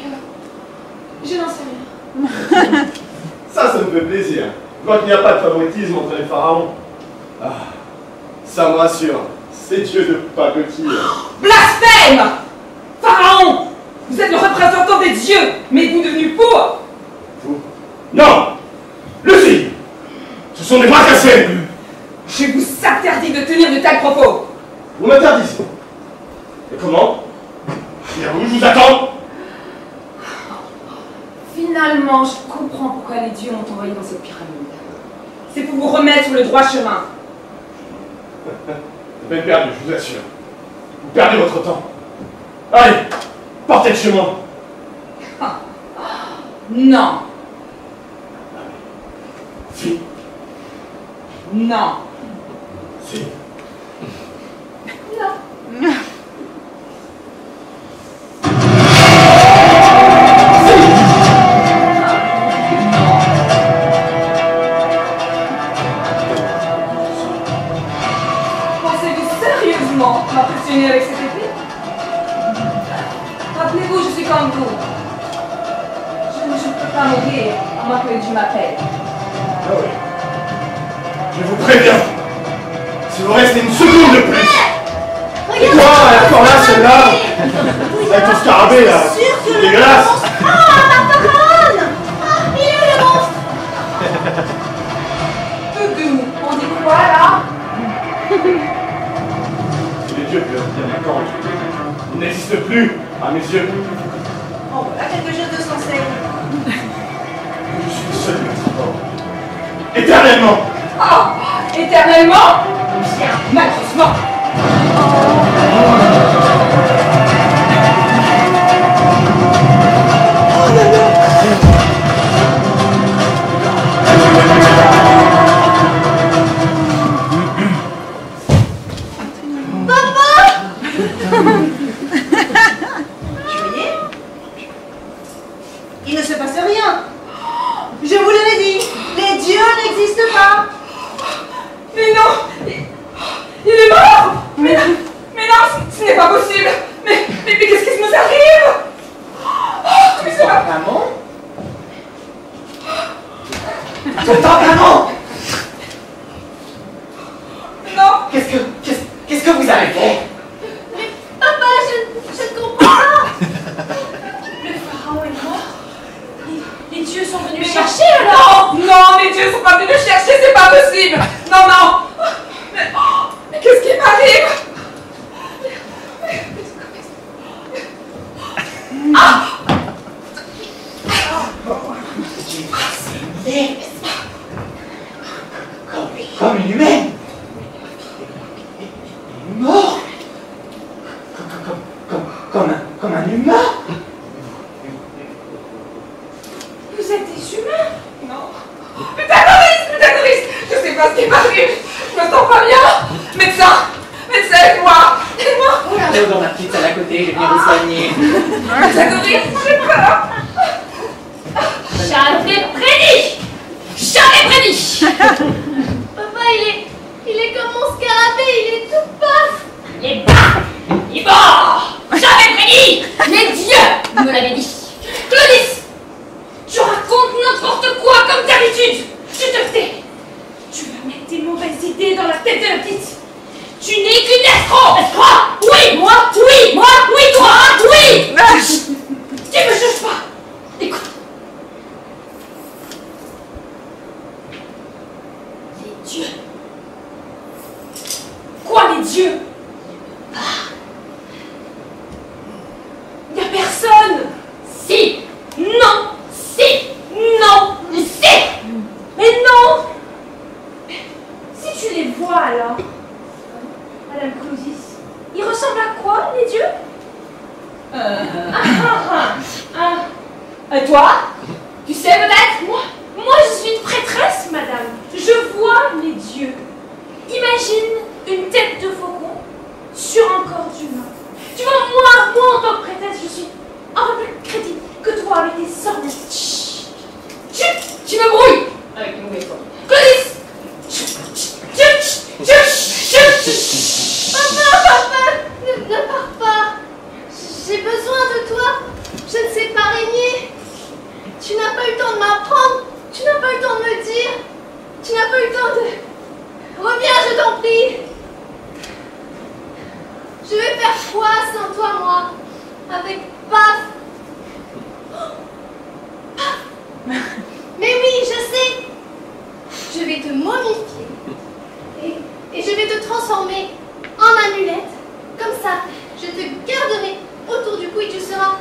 je n'en sais rien. Ça me fait plaisir. Je vois qu'il n'y a pas de favoritisme entre les pharaons. Ah, ça me rassure. Ces dieux de pacotille. Blasphème! Pharaon! Vous êtes le représentant des dieux, mais êtes-vous devenu fou? Vous? Non! Lucie! Ce sont des bras cassés! Je vous interdis de tenir de tels propos. Vous m'interdisez. Et comment? Bien où je vous attends? Finalement, je comprends pourquoi les dieux m'ont envoyé dans cette pyramide. C'est pour vous remettre sur le droit chemin. Peine perdue, je vous assure. Vous perdez votre temps. Allez, partez de chez moi. Non. Si. Non. Si. Non. Pensez-vous sérieusement m'impressionner avec cette épée? Rappelez-vous, je suis comme vous. Je ne peux pas mourir à moins que Dieu m'appelle. Ah oui. Je vous préviens. Si vous restez une seconde de plus. Regarde. Quoi, elle est encore là, celle-là? Avec ton scarabée, là. C'est dégueulasse. Ah, ma parole! Ah, il est où le monstre? Doudou, on dit quoi là? C'est les dieux qui leur tiennent la corde. Ils n'existent plus, à mes yeux. Oh, voilà quelque chose de sensé. Je suis le seul qui mort. Éternellement. Ah, éternellement? Bien, malheureusement. Il ne se passe rien. Je vous l'avais dit, les dieux n'existent pas. Mais non, il est mort. Mais non, ce n'est pas possible. Mais qu'est-ce qui nous arrive? Oh, mais c'est pas... Maman? Attends, maman! Non. Qu'est-ce que vous avez fait? Mais papa, je ne comprends pas. Le pharaon est mort. Les dieux sont venus me chercher alors. Non, les dieux sont pas venus me chercher, c'est pas possible. Non. Mais qu'est-ce qui m'arrive? Ah! Comme une humaine. Il est mort. Comme un humain. Vous êtes des humains? Non. Putain, je sais pas ce qui m'arrive. Je me sens pas bien. Médecin, aide-moi. Allez dans ma petite salle à côté, je viens vous soigner. Doris, j'ai peur. J'avais prédit. Papa, il est comme mon scarabée, il est tout paf. Il est bas. Il est mort. J'avais prédit. Les dieux me l'avaient dit. Clovis, tu racontes n'importe quoi comme d'habitude. Je te tais. Tu vas mettre tes mauvaises idées dans la tête de la petite. Tu n'es qu'une escroc. Escroc. Oui, moi. Oui, toi. Oui. Tu me juges pas. Écoute. Les dieux. Quoi, les dieux? Il n'y a personne. Si. Non. Si. Non. Si. Mais non. Si tu les vois alors, Madame Clovis, ils ressemblent à quoi, les dieux? Et toi? Tu sais peut-être? Moi je suis une prêtresse, madame. Je vois les dieux. Imagine une tête de faucon sur un corps d'humain. Tu vois, moi en tant que prêtresse, je suis un peu plus crédible que toi avec tes sornettes. Chut, tu me brouilles avec tes mauvais sons. Clovis! Papa, ne pars pas. J'ai besoin de toi. Je ne sais pas régner. Tu n'as pas eu le temps de m'apprendre. Tu n'as pas eu le temps de me dire. Tu n'as pas eu le temps de... Reviens, je t'en prie. Je vais faire quoi sans toi, moi? Avec Paf. Paf. Mais oui, je sais. Je vais te momifier. Et je vais te transformer en amulette. Comme ça, je te garderai autour du cou et tu seras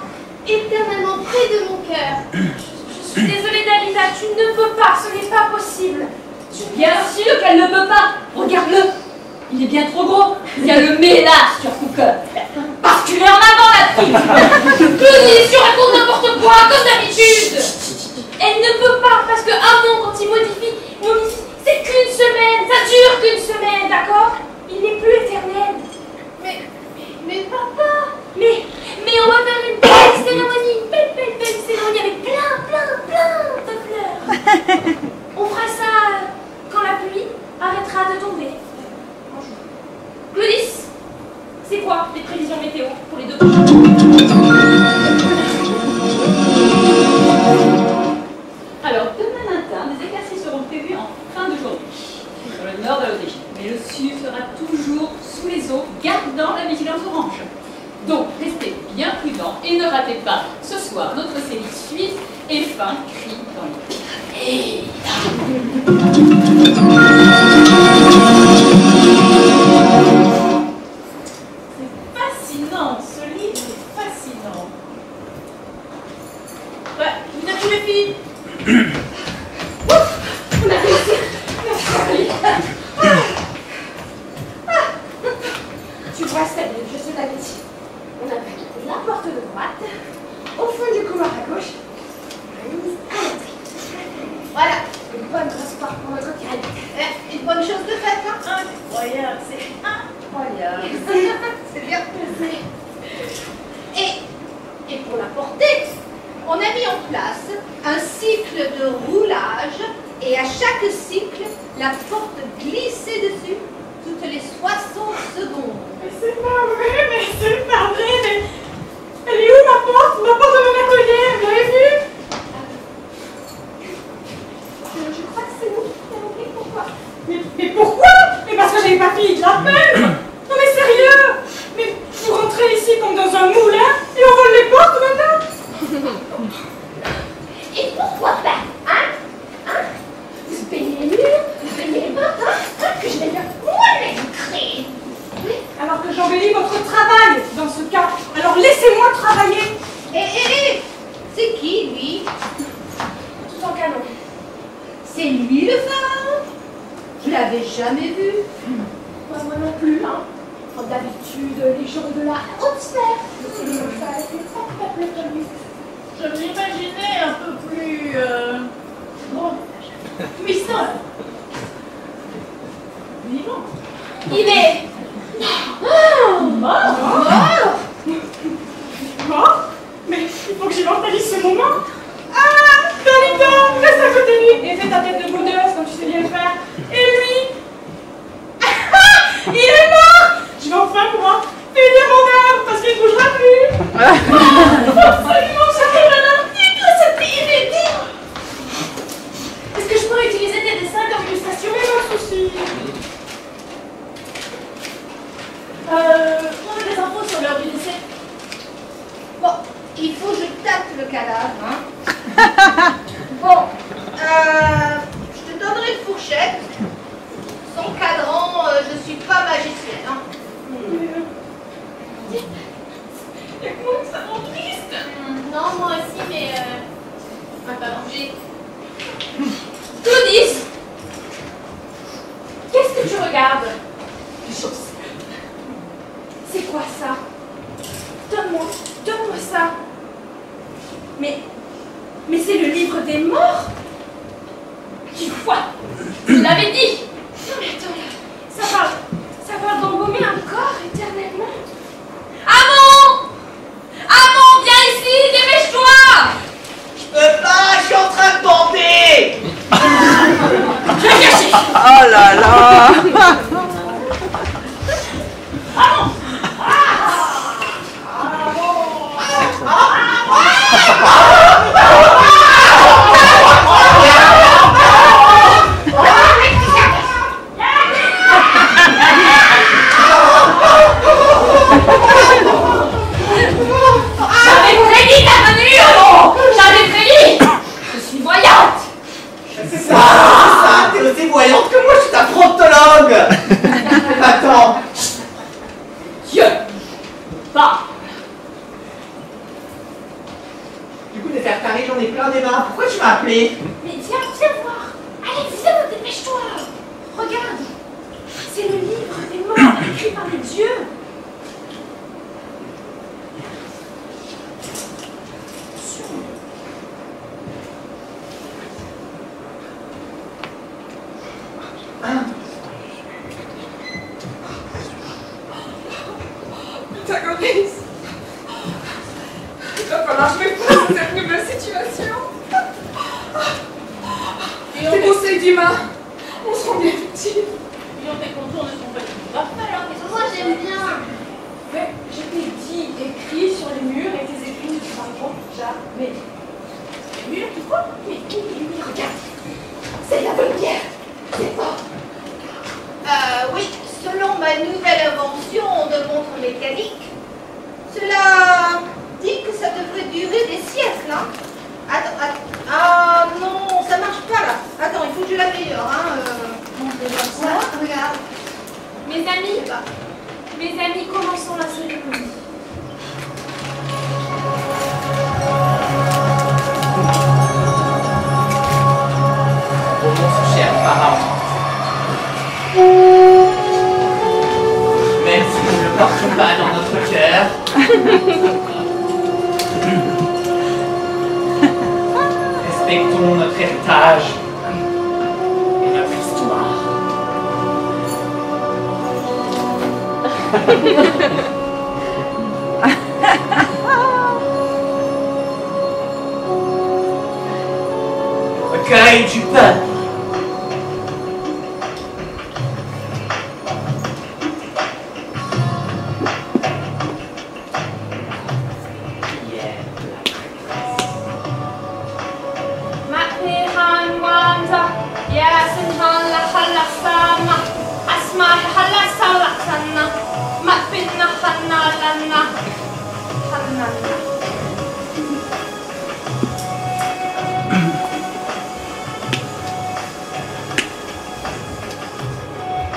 éternellement près de mon cœur. Je suis désolée, Dalida, tu ne peux pas, ce n'est pas possible. Bien sûr qu'elle ne peut pas. Regarde-le. Il est bien trop gros. Il y a le ménage sur Cooker. Basculez en avant la truc. Claudie, tu racontes n'importe quoi, comme d'habitude. Elle ne peut pas, parce que Amon, quand il modifie, c'est qu'une semaine. Ça dure qu'une semaine, d'accord? Il n'est plus éternel. Mais papa! Mais on va faire une belle cérémonie, une belle cérémonie avec plein de fleurs. On fera ça quand la pluie arrêtera de tomber. Claudius, c'est quoi les prévisions météo pour les 2 prochains jours? Alors, demain matin, des éclaircies seront prévues en fin de journée sur le nord de l'Autriche. Mais le sud sera toujours sous les eaux, gardant la vigilance orange. Donc, restez bien prudents et ne ratez pas ce soir notre série suisse et fin cri dans les... C'est fascinant, ce livre est fascinant. Ouais, vous êtes où les filles? Ouf, on a réussi. Merci. Tu vois, Samuel, je te l'avais dit. On a pris la porte de droite, au fond du couloir à gauche, on a mis à l'entrée. Voilà, une bonne grosse porte pour notre carré. Une bonne chose de faite, hein? Incroyable, c'est incroyable. C'est bien. Et pour la porter, on a mis en place un cycle de roulage et à chaque cycle, la porte glissait dessus toutes les 60 secondes. Mais c'est pas vrai, mais elle est où ma porte? Ma porte de mon atelier, vous l'avez vue? Je crois que c'est nous qui avons pris. Pourquoi? Mais pourquoi? Mais parce que j'avais pas fini de la peine. Non mais sérieux? Mais vous rentrez ici comme dans un moulin et on vole les portes maintenant? Et pourquoi pas? Hein? Vous peignez les murs, vous peignez les portes, que je vais dire moi-même créer. Alors que j'embellis votre travail dans ce cas. Alors laissez-moi travailler. C'est qui, lui? Tout en canon. C'est lui le pharaon? Je l'avais jamais vu. Moi non plus, hein. Comme d'habitude, les gens de la haute sphère. Ça a été trop connu. Je m'imaginais un peu plus... puissant. Vivant. Il est Mort? Mais il faut que j'immortalise ce moment. Ah, Dalida, reste à côté de lui et fais ta tête de boudeuse comme tu sais bien le faire. Et lui, il est mort. Je vais enfin pouvoir finir mon œuvre parce qu'il ne bougera plus. Absolument, ça fait un article, c'est inédit. Est-ce que je pourrais utiliser tes dessins comme illustration? Mais pas de souci. On a des infos sur l'heure du décès. Bon, il faut que je tâte le cadavre, hein. Bon, je te donnerai une fourchette. Sans cadran, je suis pas magicienne, hein. Écoute, ça rend triste. Non, moi aussi, mais on va pas manger. Claudius, qu'est-ce que tu regardes? C'est quoi ça? Donne-moi ça. Mais c'est le livre des morts? Tu vois, je l'avais dit. Non mais attends là, ça parle d'embaumer un corps éternellement. Amon, viens ici, dépêche-toi. Je peux pas, je suis en train de bander. Je vais cacher. Oh là là. J'avais prédit ta venue, Amon. J'avais prédit. Je suis voyante. C'est ça, t'es aussi voyante que moi, je suis ta proctologue. Attends. Dieu. Bah. Du coup, Néfertari, j'en ai plein des mains. Pourquoi tu m'as appelé? Mais viens voir. Allez, viens, dépêche-toi. Regarde. C'est le livre des écrit par les dieux. Protagoniste. Il va falloir que je me fasse à cette nouvelle situation. Tes conseils d'humain, on se rend bien utile. Tes contours ne sont pas tout parfaits, alors qu'est-ce que Moi j'aime bien. Mais je t'ai dit, écrit sur les murs et tes écrits ne s'arrêteront jamais. Les murs, tu crois? Mais regarde, c'est la bonne pierre. C'est pas. Oui, selon ma nouvelle invention de montre mécanique, cela dit que ça devrait durer des siècles, hein. Attends. Ah non, ça marche pas là. Attends, il faut que je l'améliore, hein. Ça, regarde. Mes amis, commençons la cérémonie. Au mon cher pharaon. Même si nous ne le portons pas dans notre cœur, respectons notre héritage et notre histoire. Recueil du peuple.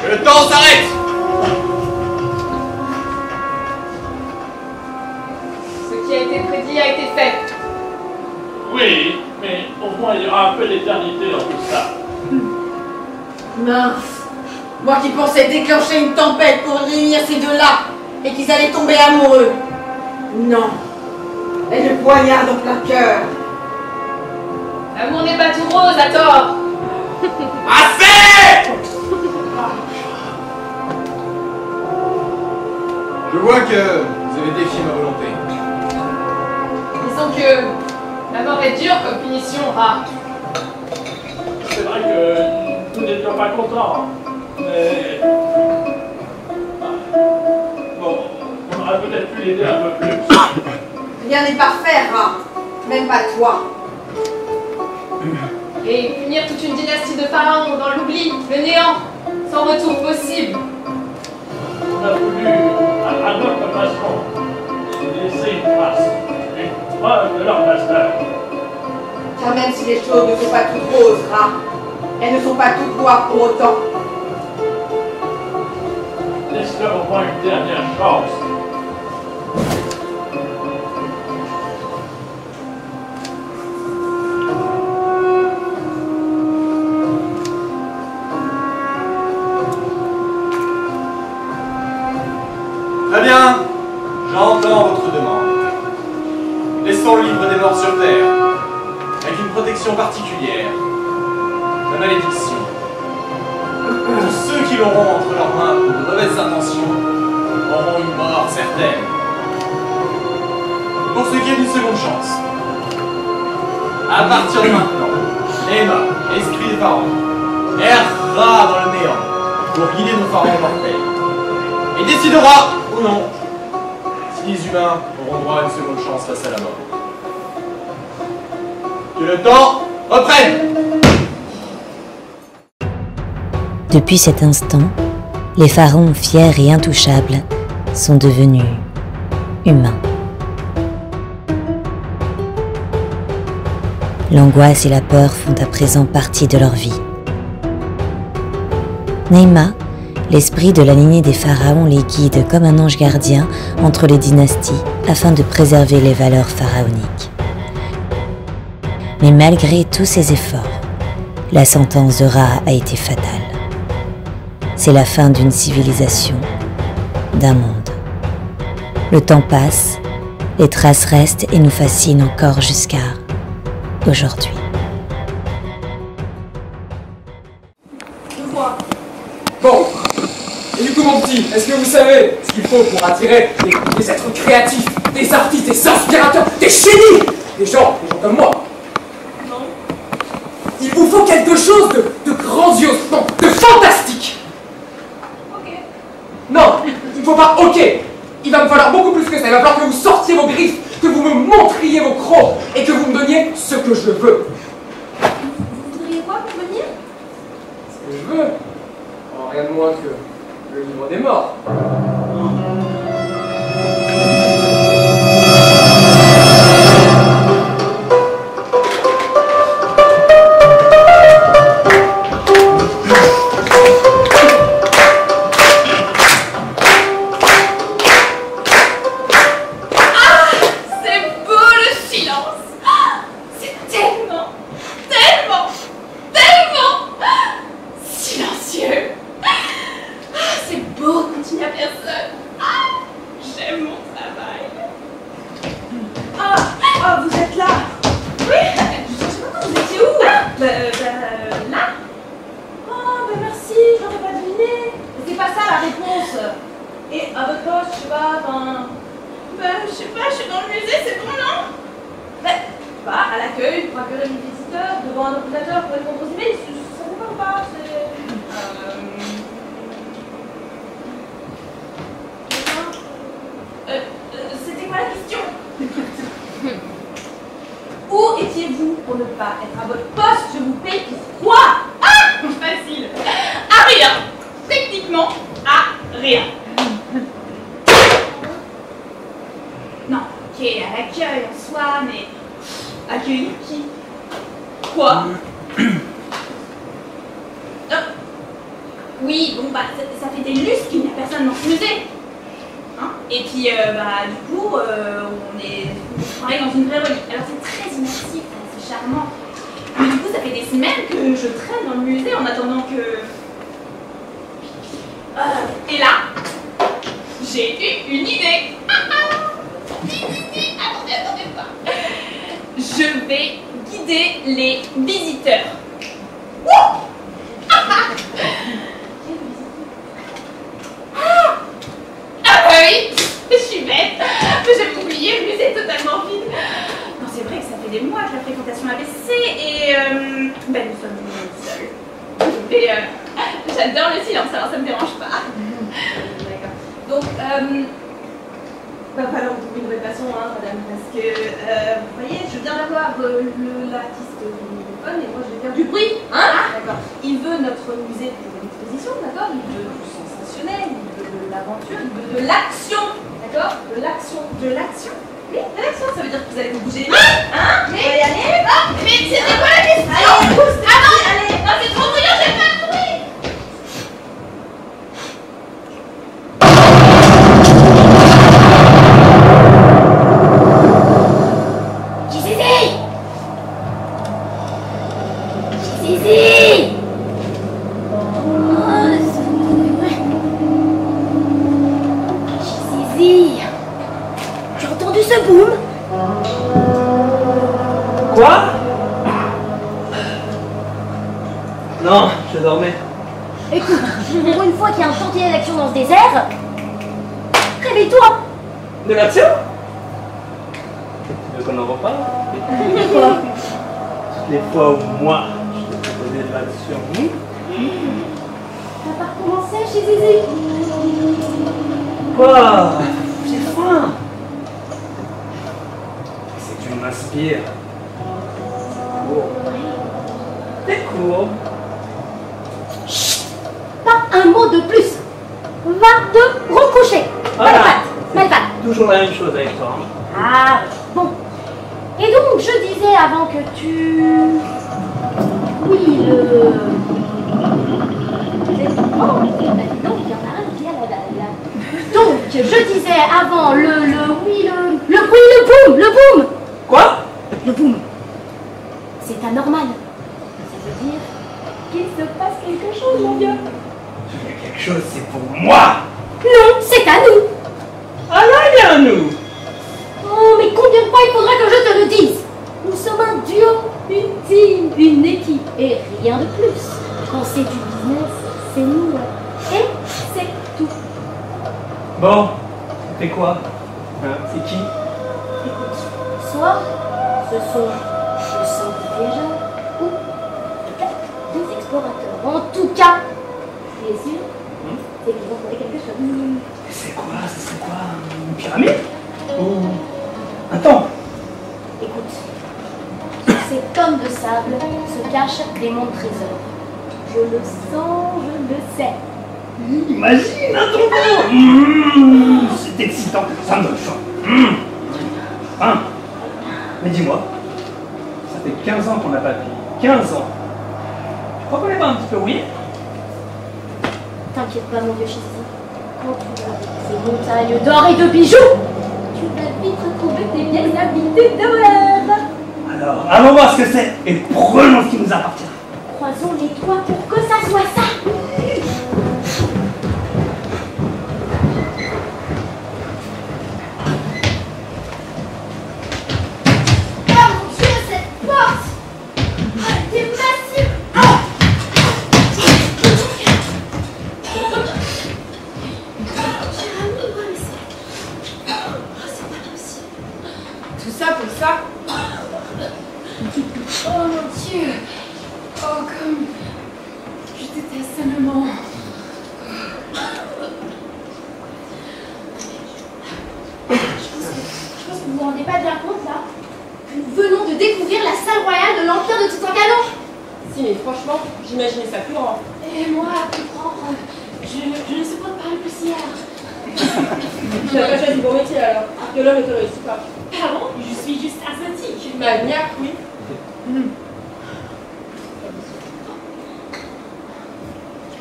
Que le temps s'arrête! Ce qui a été prédit a été fait. Oui, mais au moins il y aura un peu d'éternité dans tout ça. Mince. Moi qui pensais déclencher une tempête pour réunir ces deux-là et qu'ils allaient tomber amoureux. Non. Elle le poignarde en plein cœur. L'amour n'est pas tout rose, à tort. Assez! Je vois que vous avez défié ma volonté. Disons que la mort est dure comme punition, Ra. C'est vrai que nous n'étions pas contents, mais... Bon, on aurait peut-être pu l'aider un peu plus. Rien n'est parfait, Ra. Même pas toi. Et punir toute une dynastie de pharaons dans l'oubli, le néant, sans retour possible. On a voulu, à notre façon, laisser une trace, une preuve de leur master. Car même si les choses ne sont pas toutes roses, Ra, elles ne sont pas toutes noires pour autant. Laisse-leur au moins une dernière chance. Très bien, j'entends votre demande. Laissons le livre des morts sur terre, avec une protection particulière. La malédiction. Tous ceux qui l'auront entre leurs mains pour de mauvaises intentions auront une mort certaine. Pour ce qui est d'une seconde chance, à partir de maintenant, Neima, esprit des pharaons, errera dans le néant pour guider nos pharaons mortels. Et décidera, ou non, si les humains auront droit à une seconde chance face à la mort. Que le temps reprenne! Depuis cet instant, les pharaons fiers et intouchables sont devenus humains. L'angoisse et la peur font à présent partie de leur vie. Neima, l'esprit de la lignée des pharaons, les guide comme un ange gardien entre les dynasties afin de préserver les valeurs pharaoniques. Mais malgré tous ces efforts, la sentence de Ra a été fatale. C'est la fin d'une civilisation d'un monde. Le temps passe, les traces restent et nous fascinent encore jusqu'à aujourd'hui. Bon, et du coup mon petit, est-ce que vous savez ce qu'il faut pour attirer des êtres créatifs, des artistes, des inspirateurs, des génies, des gens comme moi? Non. Il vous faut quelque chose de grandiose, non, de fantastique. Ok. Non, il ne faut pas ok. Il va me falloir beaucoup plus que ça. Il va falloir que vous sortiez vos griffes, que vous me montriez vos crocs et que vous me donniez ce que je veux. Vous voudriez quoi pour venir? Ce que je veux? Oh, rien de moins que le livre des morts. C'était quoi la question? Où étiez-vous pour ne pas être à votre poste? Je vous paye pour quoi? Ah, facile. À rien. Techniquement, à rien. Non, ok, à l'accueil en soi, mais accueillir qui? Quoi? Oui, bon, bah, ça fait des lustres qu'il n'y a personne dans ce musée. Hein? Et puis, du coup, on travaille dans une vraie relique. Alors, c'est très immersif, c'est charmant. Mais du coup, ça fait des semaines que je traîne dans le musée en attendant que... et là, j'ai eu une idée. Attendez pas. Je vais guider les visiteurs. Oui, je suis bête, mais j'avais oublié, le musée est totalement vide. Non, c'est vrai que ça fait des mois que la fréquentation a baissé et nous sommes seuls. Mais j'adore le silence, alors ça me dérange pas. D'accord. Donc, va falloir vous trouver une nouvelle façon, hein, madame, parce que, vous voyez, je viens d'avoir l'artiste au téléphone et moi je vais faire du bruit, hein. D'accord. Il veut notre musée pour une exposition, d'accord. Il veut du sensationnel, il veut de l'aventure, il veut de l'action, d'accord. De l'action. De l'action. Oui, de l'action, ça veut dire que vous allez vous bouger. Hein? Mais, allez, mais c'était quoi la question? Allez, pousse, allez. Non, c'est trop brillant, j'aime pas le bruit. Quoi? Non, je dormais. Écoute, pour une fois qu'il y a un chantier d'action dans ce désert, réveille-toi. De l'action? Tu veux qu'on en reparle? Quoi? Les fois où moi, je te proposais de l'action. T'as pas recommencé chez Zizi? Quoi? J'ai faim. Si tu m'inspires. C'est court. Chut! Pas un mot de plus. Va te recoucher. Voilà. Malpate. Toujours la même chose avec toi. Ah, bon. Et donc, je disais avant que tu... Oui, le... Oh, donc, il y en a un qui a la dalle. Donc, je disais avant le boom. Quoi? Le boom. C'est anormal. Ça veut dire qu'il se passe quelque chose, mon vieux. Quelque chose, c'est pour moi. Non, c'est à nous. rien de plus. Quand c'est du business, c'est nous. Et c'est tout. Bon, c'est quoi? Hein, c'est qui? Écoute, soit ce sont de simples voyageurs, ou peut-être des explorateurs. En tout cas, ce qui est sûr, c'est qu'ils ont trouvé quelque chose. C'est quoi? C'est quoi? Une pyramide? Ou un temple? Écoute, sous ces tonnes de sable se cachent des mondes trésors. Je le sens, je le sais. Imagine un tombeau! C'est excitant, ça me donne faim. Hein? Mais dis-moi, ça fait 15 ans qu'on n'a pas de vie. 15 ans! Tu crois qu'on n'est pas un petit peu rouillé? T'inquiète pas, mon vieux Chizzy. Quand tu vas avec ces montagnes d'or et de bijoux, tu vas vite retrouver tes vieilles habitudes de rêve. Alors, allons voir ce que c'est et prenons ce qui nous appartient. Croisons les doigts pour que ça soit ça. Oh mon Dieu, cette porte! Oh, elle est massive! Tout ça pour ça? Oh mon Dieu! Oh, comme je déteste sa maman. Je pense que vous vous rendez pas bien compte là que nous venons de découvrir la salle royale de l'Empire de Toutankhamon. Si, mais franchement, j'imaginais ça plus grand. Et moi, à comprendre, je ne supporte pas le poussière. Tu n'as pas choisi bon métier alors. Archéologue ne te réussit pas. Pardon, je suis juste asthmatique. Maniaque, oui.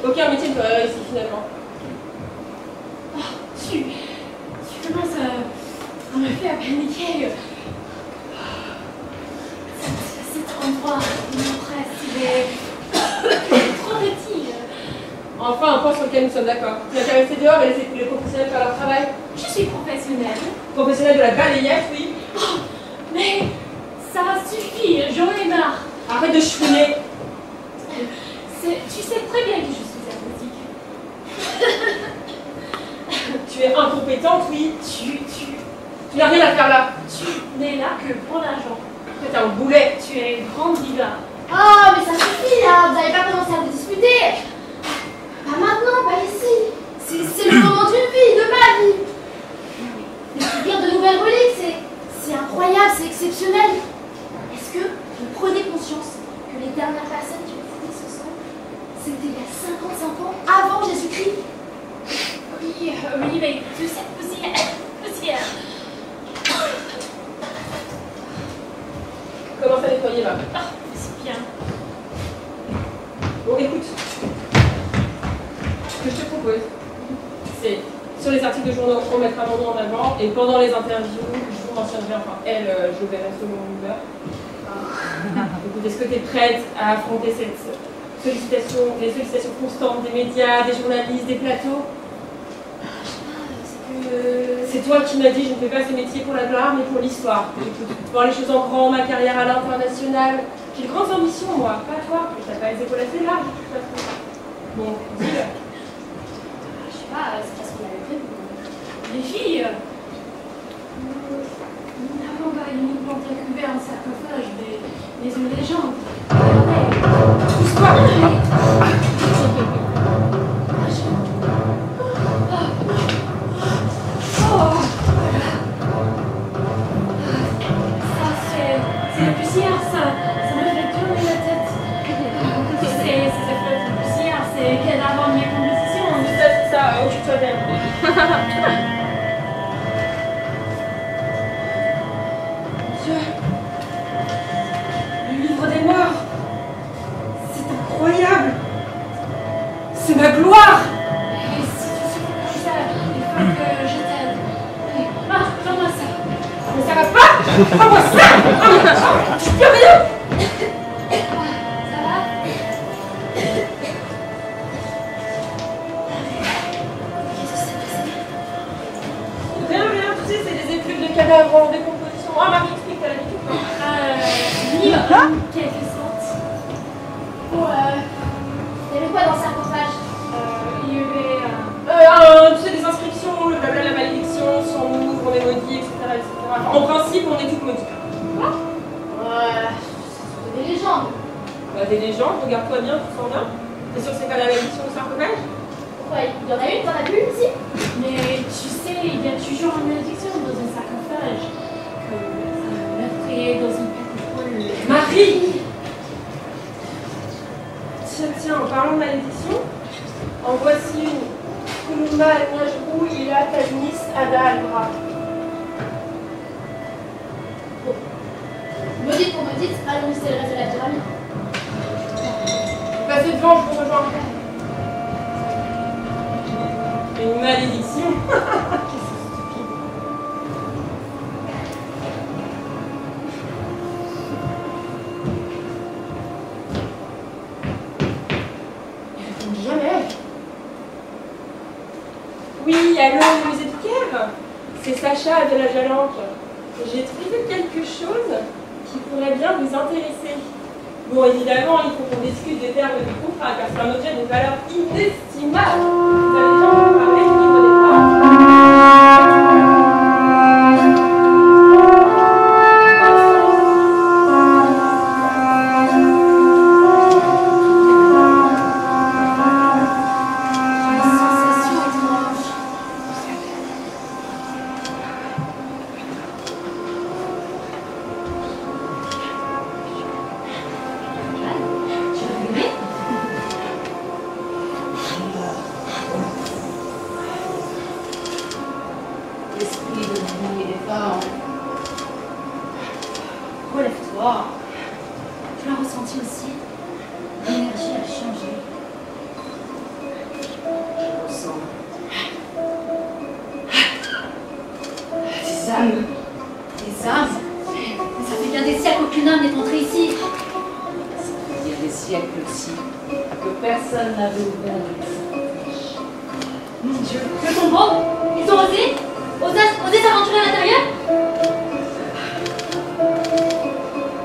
Aucun métier ne t'aurait réussi finalement. Oh, tu commences à me faire paniquer. Cet endroit m'oppresse, il est trop petit. Enfin, un point sur lequel nous sommes d'accord. Tu n'as qu'à rester dehors et laisser tous les professionnels faire leur travail. Je suis professionnelle. Professionnel de la balayette, oui. Oh, mais ça suffit, j'en ai marre. Arrête de chouiner. Tu sais très bien que je suis asthmatique. Tu es incompétente, oui. Tu n'as rien à faire là. Tu n'es là que pour l'argent. Tu es un boulet. Tu es une grande diva. Oh, mais ça suffit là, vous n'allez pas commencer à vous disputer. Pas maintenant, pas ici. C'est le moment d'une vie, de ma vie. Découvrir de nouvelles reliques, c'est incroyable, c'est exceptionnel. Est-ce que vous prenez conscience que les dernières personnes qui ont fouillé ce sol, c'était il y a 55 ans, avant Jésus-Christ? Oui, mais de cette poussière. Commence à nettoyer là. Oh, c'est bien. Bon, écoute. Ce que je te propose, c'est sur les articles de journaux, on mettra mon nom en avant et pendant les interviews, je vous mentionnerai, enfin, elle, je verrai selon l'humeur. Écoute, est-ce que tu es prête à affronter les sollicitations constantes des médias, des journalistes, des plateaux? C'est toi qui m'as dit je ne fais pas ce métier pour la gloire mais pour l'histoire. Écoute, voir les choses en grand, ma carrière à l'international. J'ai de grandes ambitions moi, pas toi. Tu n'as pas les épaules assez larges de toute façon. Bon, dis-le. Je sais pas, c'est parce qu'on avait prévu. Les filles, nous n'avons pas uniquement découvert un sarcophage, mais une légende. Pousse-toi. C'est la poussière, ça me fait tourner la tête. C'est cette poussière, c'est qu'elle a avant mes compositions. C'est ça, occupe-toi d'elle. Dieu, le livre des morts, c'est incroyable. C'est ma gloire. Et si tu souffles comme ça, il faut que je t'aide. Allez, donne-moi ça. Mais ça va pas. Prends-moi ça. Je peux rien. Ça va? Qu'est-ce qui s'est passé? Rien, tu sais, c'est des effluves de cadavres en décomposition. Ah, Marie, explique, t'as l'habitude. Libre, en quelque sorte. Ouais. Enfin, en principe, on est toutes maudites. Quoi? C'est des légendes. Bah, des légendes, regarde-toi bien, tu sens bien. T'es sûr que c'est pas la malédiction du sarcophage? Pourquoi? Il y en a une, t'en as plus une ici? Mais tu sais, il y a toujours une malédiction dans un sarcophage. Comme un meurtrier dans une catapole. Marie! Tiens, en parlant de malédiction, en voici une. Kuluma Najrou Ila Tadnis Ada Albra. Maudite pour maudite, allons c'est le reste de la pyramide. Passez devant, je vous rejoins. Une malédiction. Jamais. Oui, allô, vous êtes Pierre? C'est Sacha de la Jalante. J'ai trouvé quelque chose qui pourrait bien vous intéresser. Bon, évidemment, il faut qu'on discute des termes du contrat, car c'est un objet de valeur inestimable. Vous avez déjà entendu parler du livre des Relève-toi. Tu l'as ressenti aussi. L'énergie a changé. Je ressens. Des âmes. Des âmes? Mais ça fait bien des siècles qu'aucune âme n'est entrée ici. Ça veut dire des siècles aussi que personne n'avait ouvert le sarcophage. Mon Dieu, le tombeau? Ils ont osé s'aventurer à l'intérieur?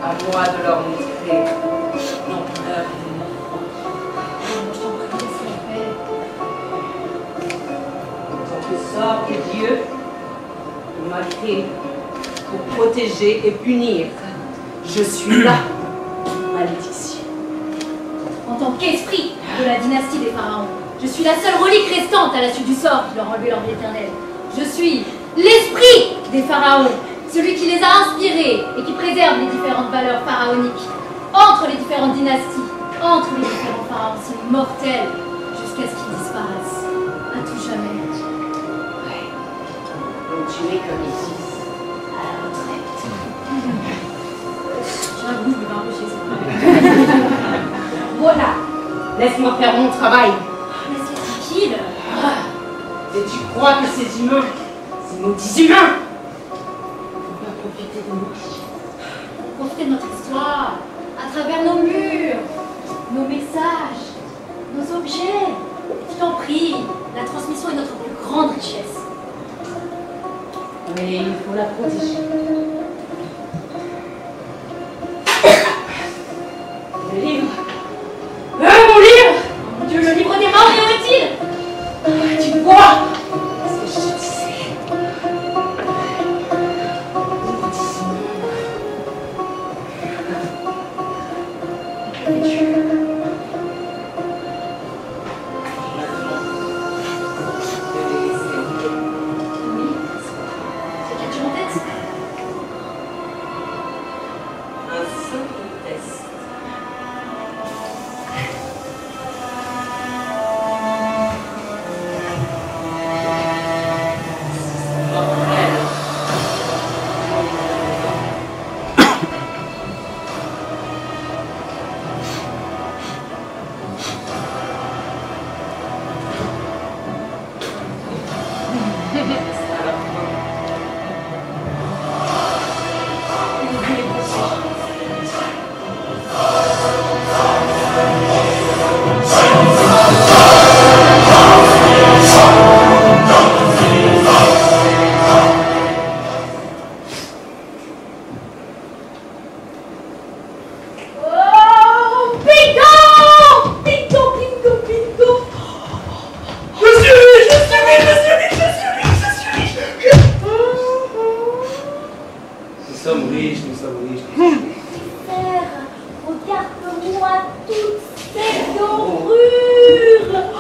À moi de leur montrer l'ampleur de mon enfant. Je t'en prie, s'il vous plaît. En tant que sort que Dieu m'a créé pour protéger et punir, je suis là. Malédiction. En tant qu'esprit de la dynastie des pharaons, je suis la seule relique restante à la suite du sort qui leur a enlevé leur vie éternelle. Je suis l'esprit des pharaons, celui qui les a inspirés et qui préserve les différentes valeurs pharaoniques entre les différentes dynasties, entre les différents pharaons, c'est mortel jusqu'à ce qu'ils disparaissent à tout jamais. Ouais. Donc tu es comme Isis, à la retraite. J'avoue, je vais un peu chez ça. Voilà. Laisse-moi faire mon travail. Laisse-les tranquille. Et tu crois que ces humains, ces maudits humains, vont pas profiter de nous? Profitez de notre histoire, à travers nos murs, nos messages, nos objets. Je t'en prie, la transmission est notre plus grande richesse. Mais il faut la protéger. Le livre. Mon livre! Mon Dieu, le livre des morts, où est-il? Tu vois ce que je te disais. Oui. C'est qu'as-tu en tête?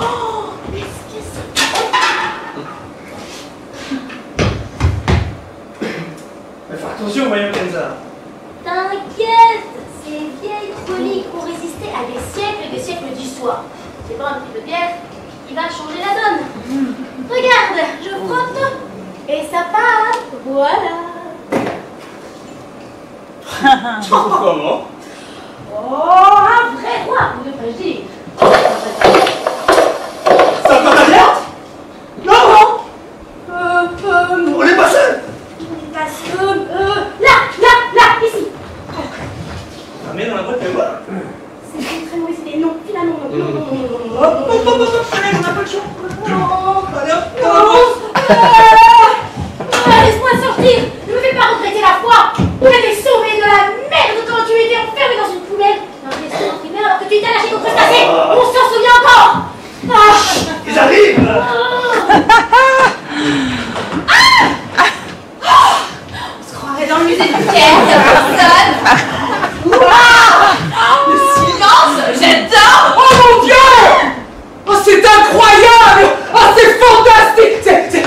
Oh, est-ce que c'est... Mais fais attention, voyons Kenza. T'inquiète, ces vieilles reliques ont résisté à des siècles et des siècles d'histoire. C'est pas un petit peu de pierre qui va changer la donne. Regarde, je frotte et ça part. Voilà. Comment? Oh, un vrai roi, vous devrais dire. Ça va ta merde? Non, non. On est pas seul. Là, ici. Ta mère dans la boîte, elle voit. C'est très mauvais idée. Non, finalement, non. Hop, allez, on a pas le choix. Allez, hop, Laisse-moi sortir. Ne me fais pas regretter la foi. On avait sauvé de la merde quand tu étais enfermé dans une poubelle. Un vaisseau en primaire alors que tu étais lâché contre crustacés. On s'en souvient encore. ils arrivent. On se croirait dans le musée du Caire, y'a personne. Le silence, j'adore. Oh mon Dieu! Oh, c'est incroyable! Oh, c'est fantastique!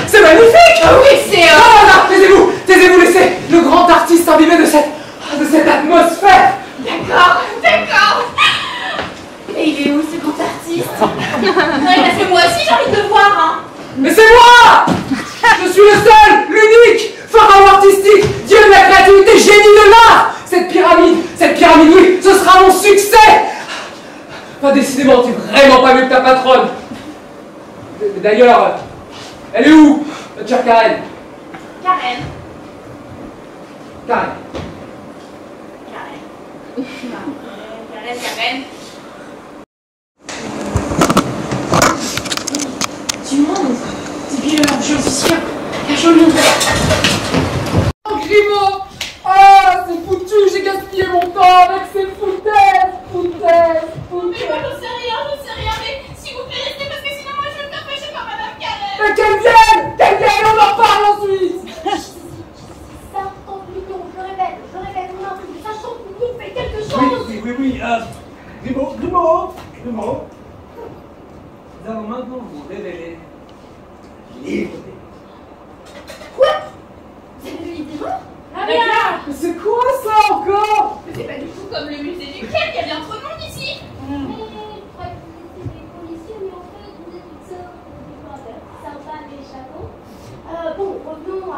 C'est magnifique! Oui, c'est... Oh là, taisez-vous! Taisez-vous, laissez le grand artiste s'imbiber de cette atmosphère! D'accord. Mais il est où ce grand artiste? Non, parce que moi aussi j'ai envie de le voir, hein. Mais c'est moi! Je suis le seul, l'unique pharaon artistique, dieu de la créativité, génie de l'art! Cette pyramide, oui, ce sera mon succès! Enfin, décidément, t'es vraiment pas mieux que ta patronne. Mais d'ailleurs, elle est où, notre chère Karen? Karen. Karen. Du monde. C'est bien, j'en suis sûre. La jolie. Oh, Grimaud! Ah, c'est foutu, j'ai gaspillé mon temps avec ces foutaises. Mais moi je sais rien, mais s'il vous plaît restez parce que sinon moi je vais me faire pêcher par Madame Karen. Mais qu'elle vienne, on en parle ensuite. Ça, tant plus tôt, je répète, on a envie de sachant que vous faites quelque chose. Oui. Grimaud. Nous allons maintenant vous révéler livre des Quoi? C'est le livre des morts? Ah bien. Mais c'est quoi ça encore? Mais c'est pas du tout comme le musée du Caire, il y a bien trop de monde ici. Je crois que vous étiez des policiers, mais en fait vous êtes toutes sortes de décorateurs. Sympa des chapeaux. Bon, revenons à...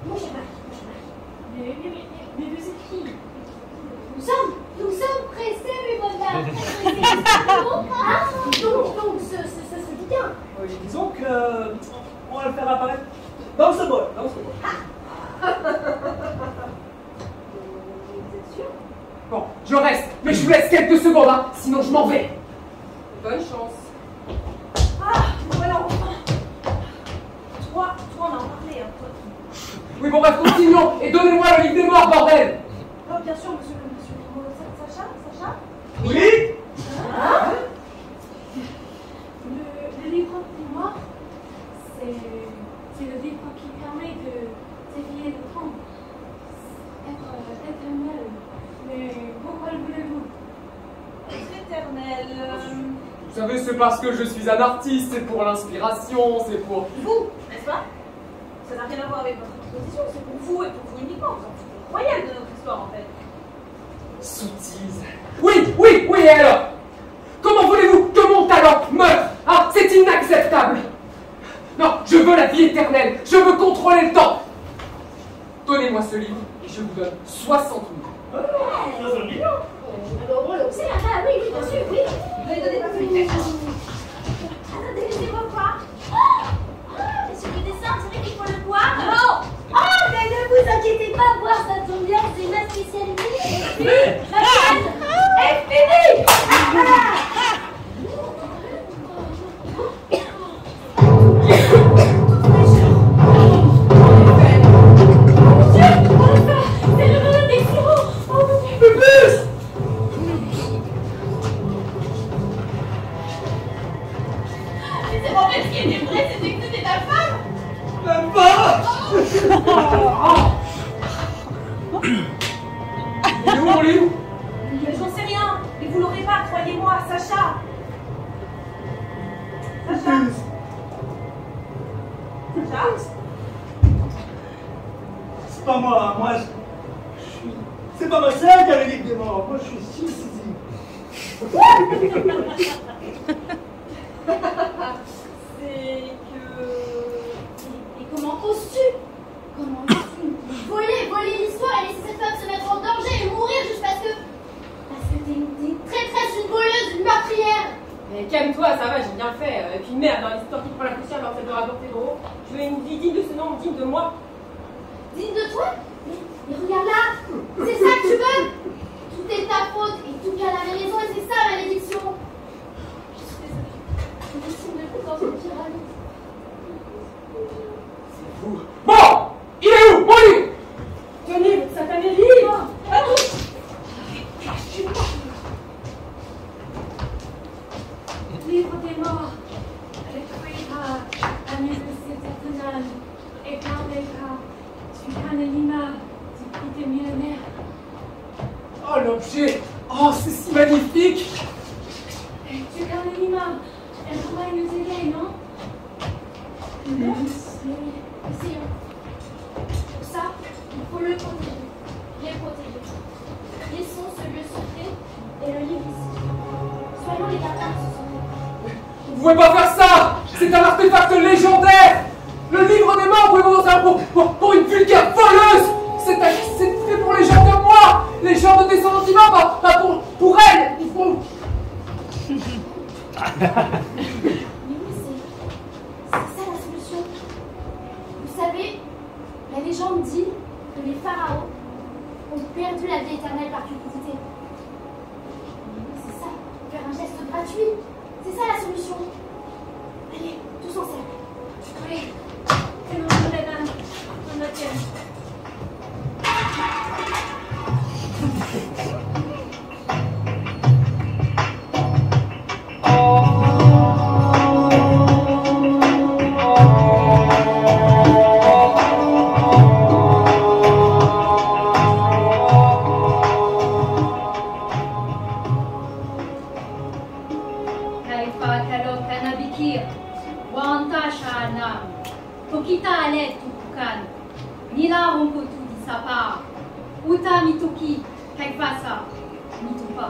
mon cher Marie. Mais vous êtes qui? Nous sommes pressés, mes bonnes dames. Donc, ce bouquin. Oui, disons que on va le faire apparaître dans ce bol. Vous êtes sûr? Bon, je reste, mais je vous laisse quelques secondes, hein, sinon je m'en vais. Bonne chance. Voilà, enfin. Toi, on en a parlé, hein, toi. Oui, bon, bref, continuons, et donnez-moi le livre des morts, bordel. Oh, bien sûr, monsieur. Sacha? Oui. Le livre des morts, c'est le livre qui permet de dévier le temps, être éternel. Mais pourquoi le voulez-vous? Être éternel. Vous savez, c'est parce que je suis un artiste, c'est pour l'inspiration, c'est pour... Vous, n'est-ce pas? Ça n'a rien à voir avec votre exposition, c'est pour vous et pour vous uniquement. Vous en foutez royal de notre histoire, en fait. Sottise. Oui, et alors? Comment voulez-vous que mon talent meure? Ah, c'est inacceptable. Non, je veux la vie éternelle, je veux contrôler le temps. Donnez-moi ce livre et je vous donne 60 000. C'est la fin, oui, bien sûr, oui. Ne lui donnez pas plus de Attendez, laissez-moi voir. Mais sur le dessin, on dirait qu'il faut le boire. Non. Mais ne vous inquiétez pas, boire, ça tombe bien, c'est ma spécialité. Ma canne est finie. C'est le moment des sourds. Mais c'est en fait ce qui était vrai, c'était que c'était ta femme. Même pas. Il est où mon livre? Mais j'en sais rien. Et vous l'aurez pas, croyez-moi, Sacha. C'est pas ma sœur qui a le livre des morts. Moi, je suis ici, ici. C'est que... Et comment oses-tu? Comment oses-tu voler l'histoire et laisser cette femme se mettre en danger et mourir juste parce que t'es une traîtresse, une voleuse, une meurtrière? Mais calme-toi, ça va, j'ai bien fait. Et puis merde, dans l'histoire qui prend la poussière alors celle de rapporter gros. Je veux une vie digne de ce nom, digne de moi. Digne de toi? Mais regarde là! C'est ça que tu veux? Tout est ta faute et tout cas avait raison et c'est ça la malédiction. Je suis désolée. Je décide de vous dans une pyramide. C'est fou. Bon! Il est où? Mon livre! Ton livre, satané livre! Livre des morts, écrit par un musicien éternel et parlé par Tukanelima du prix des millionnaires. Oh, l'objet! Oh, c'est si magnifique! Tukanelima, elle pourrait nous aider, non? Oui, essayons. Pour ça, il faut le protéger. Les protéger. Laissons ce lieu secret et le livre ici. Soyons les gardiens de ce secret. Vous pouvez pas faire ça! C'est un artefact légendaire! Le livre des morts, vous pouvez ça pour une vulgaire voleuse! C'est fait pour les gens comme moi! Les gens de descendants divins, pas pour elle! Il faut... Mais oui, c'est ça la solution. Vous savez, la légende dit que les pharaons ont perdu la vie éternelle par cupidité. C'est ça, faire un geste gratuit. C'est ça la solution. Allez, tous ensemble. Oui, c'est mon problème. On le tient. Tokita ale tukukan. Nila ronkotu di sapa. Uta mitoki. Kekvasa. Mitupa.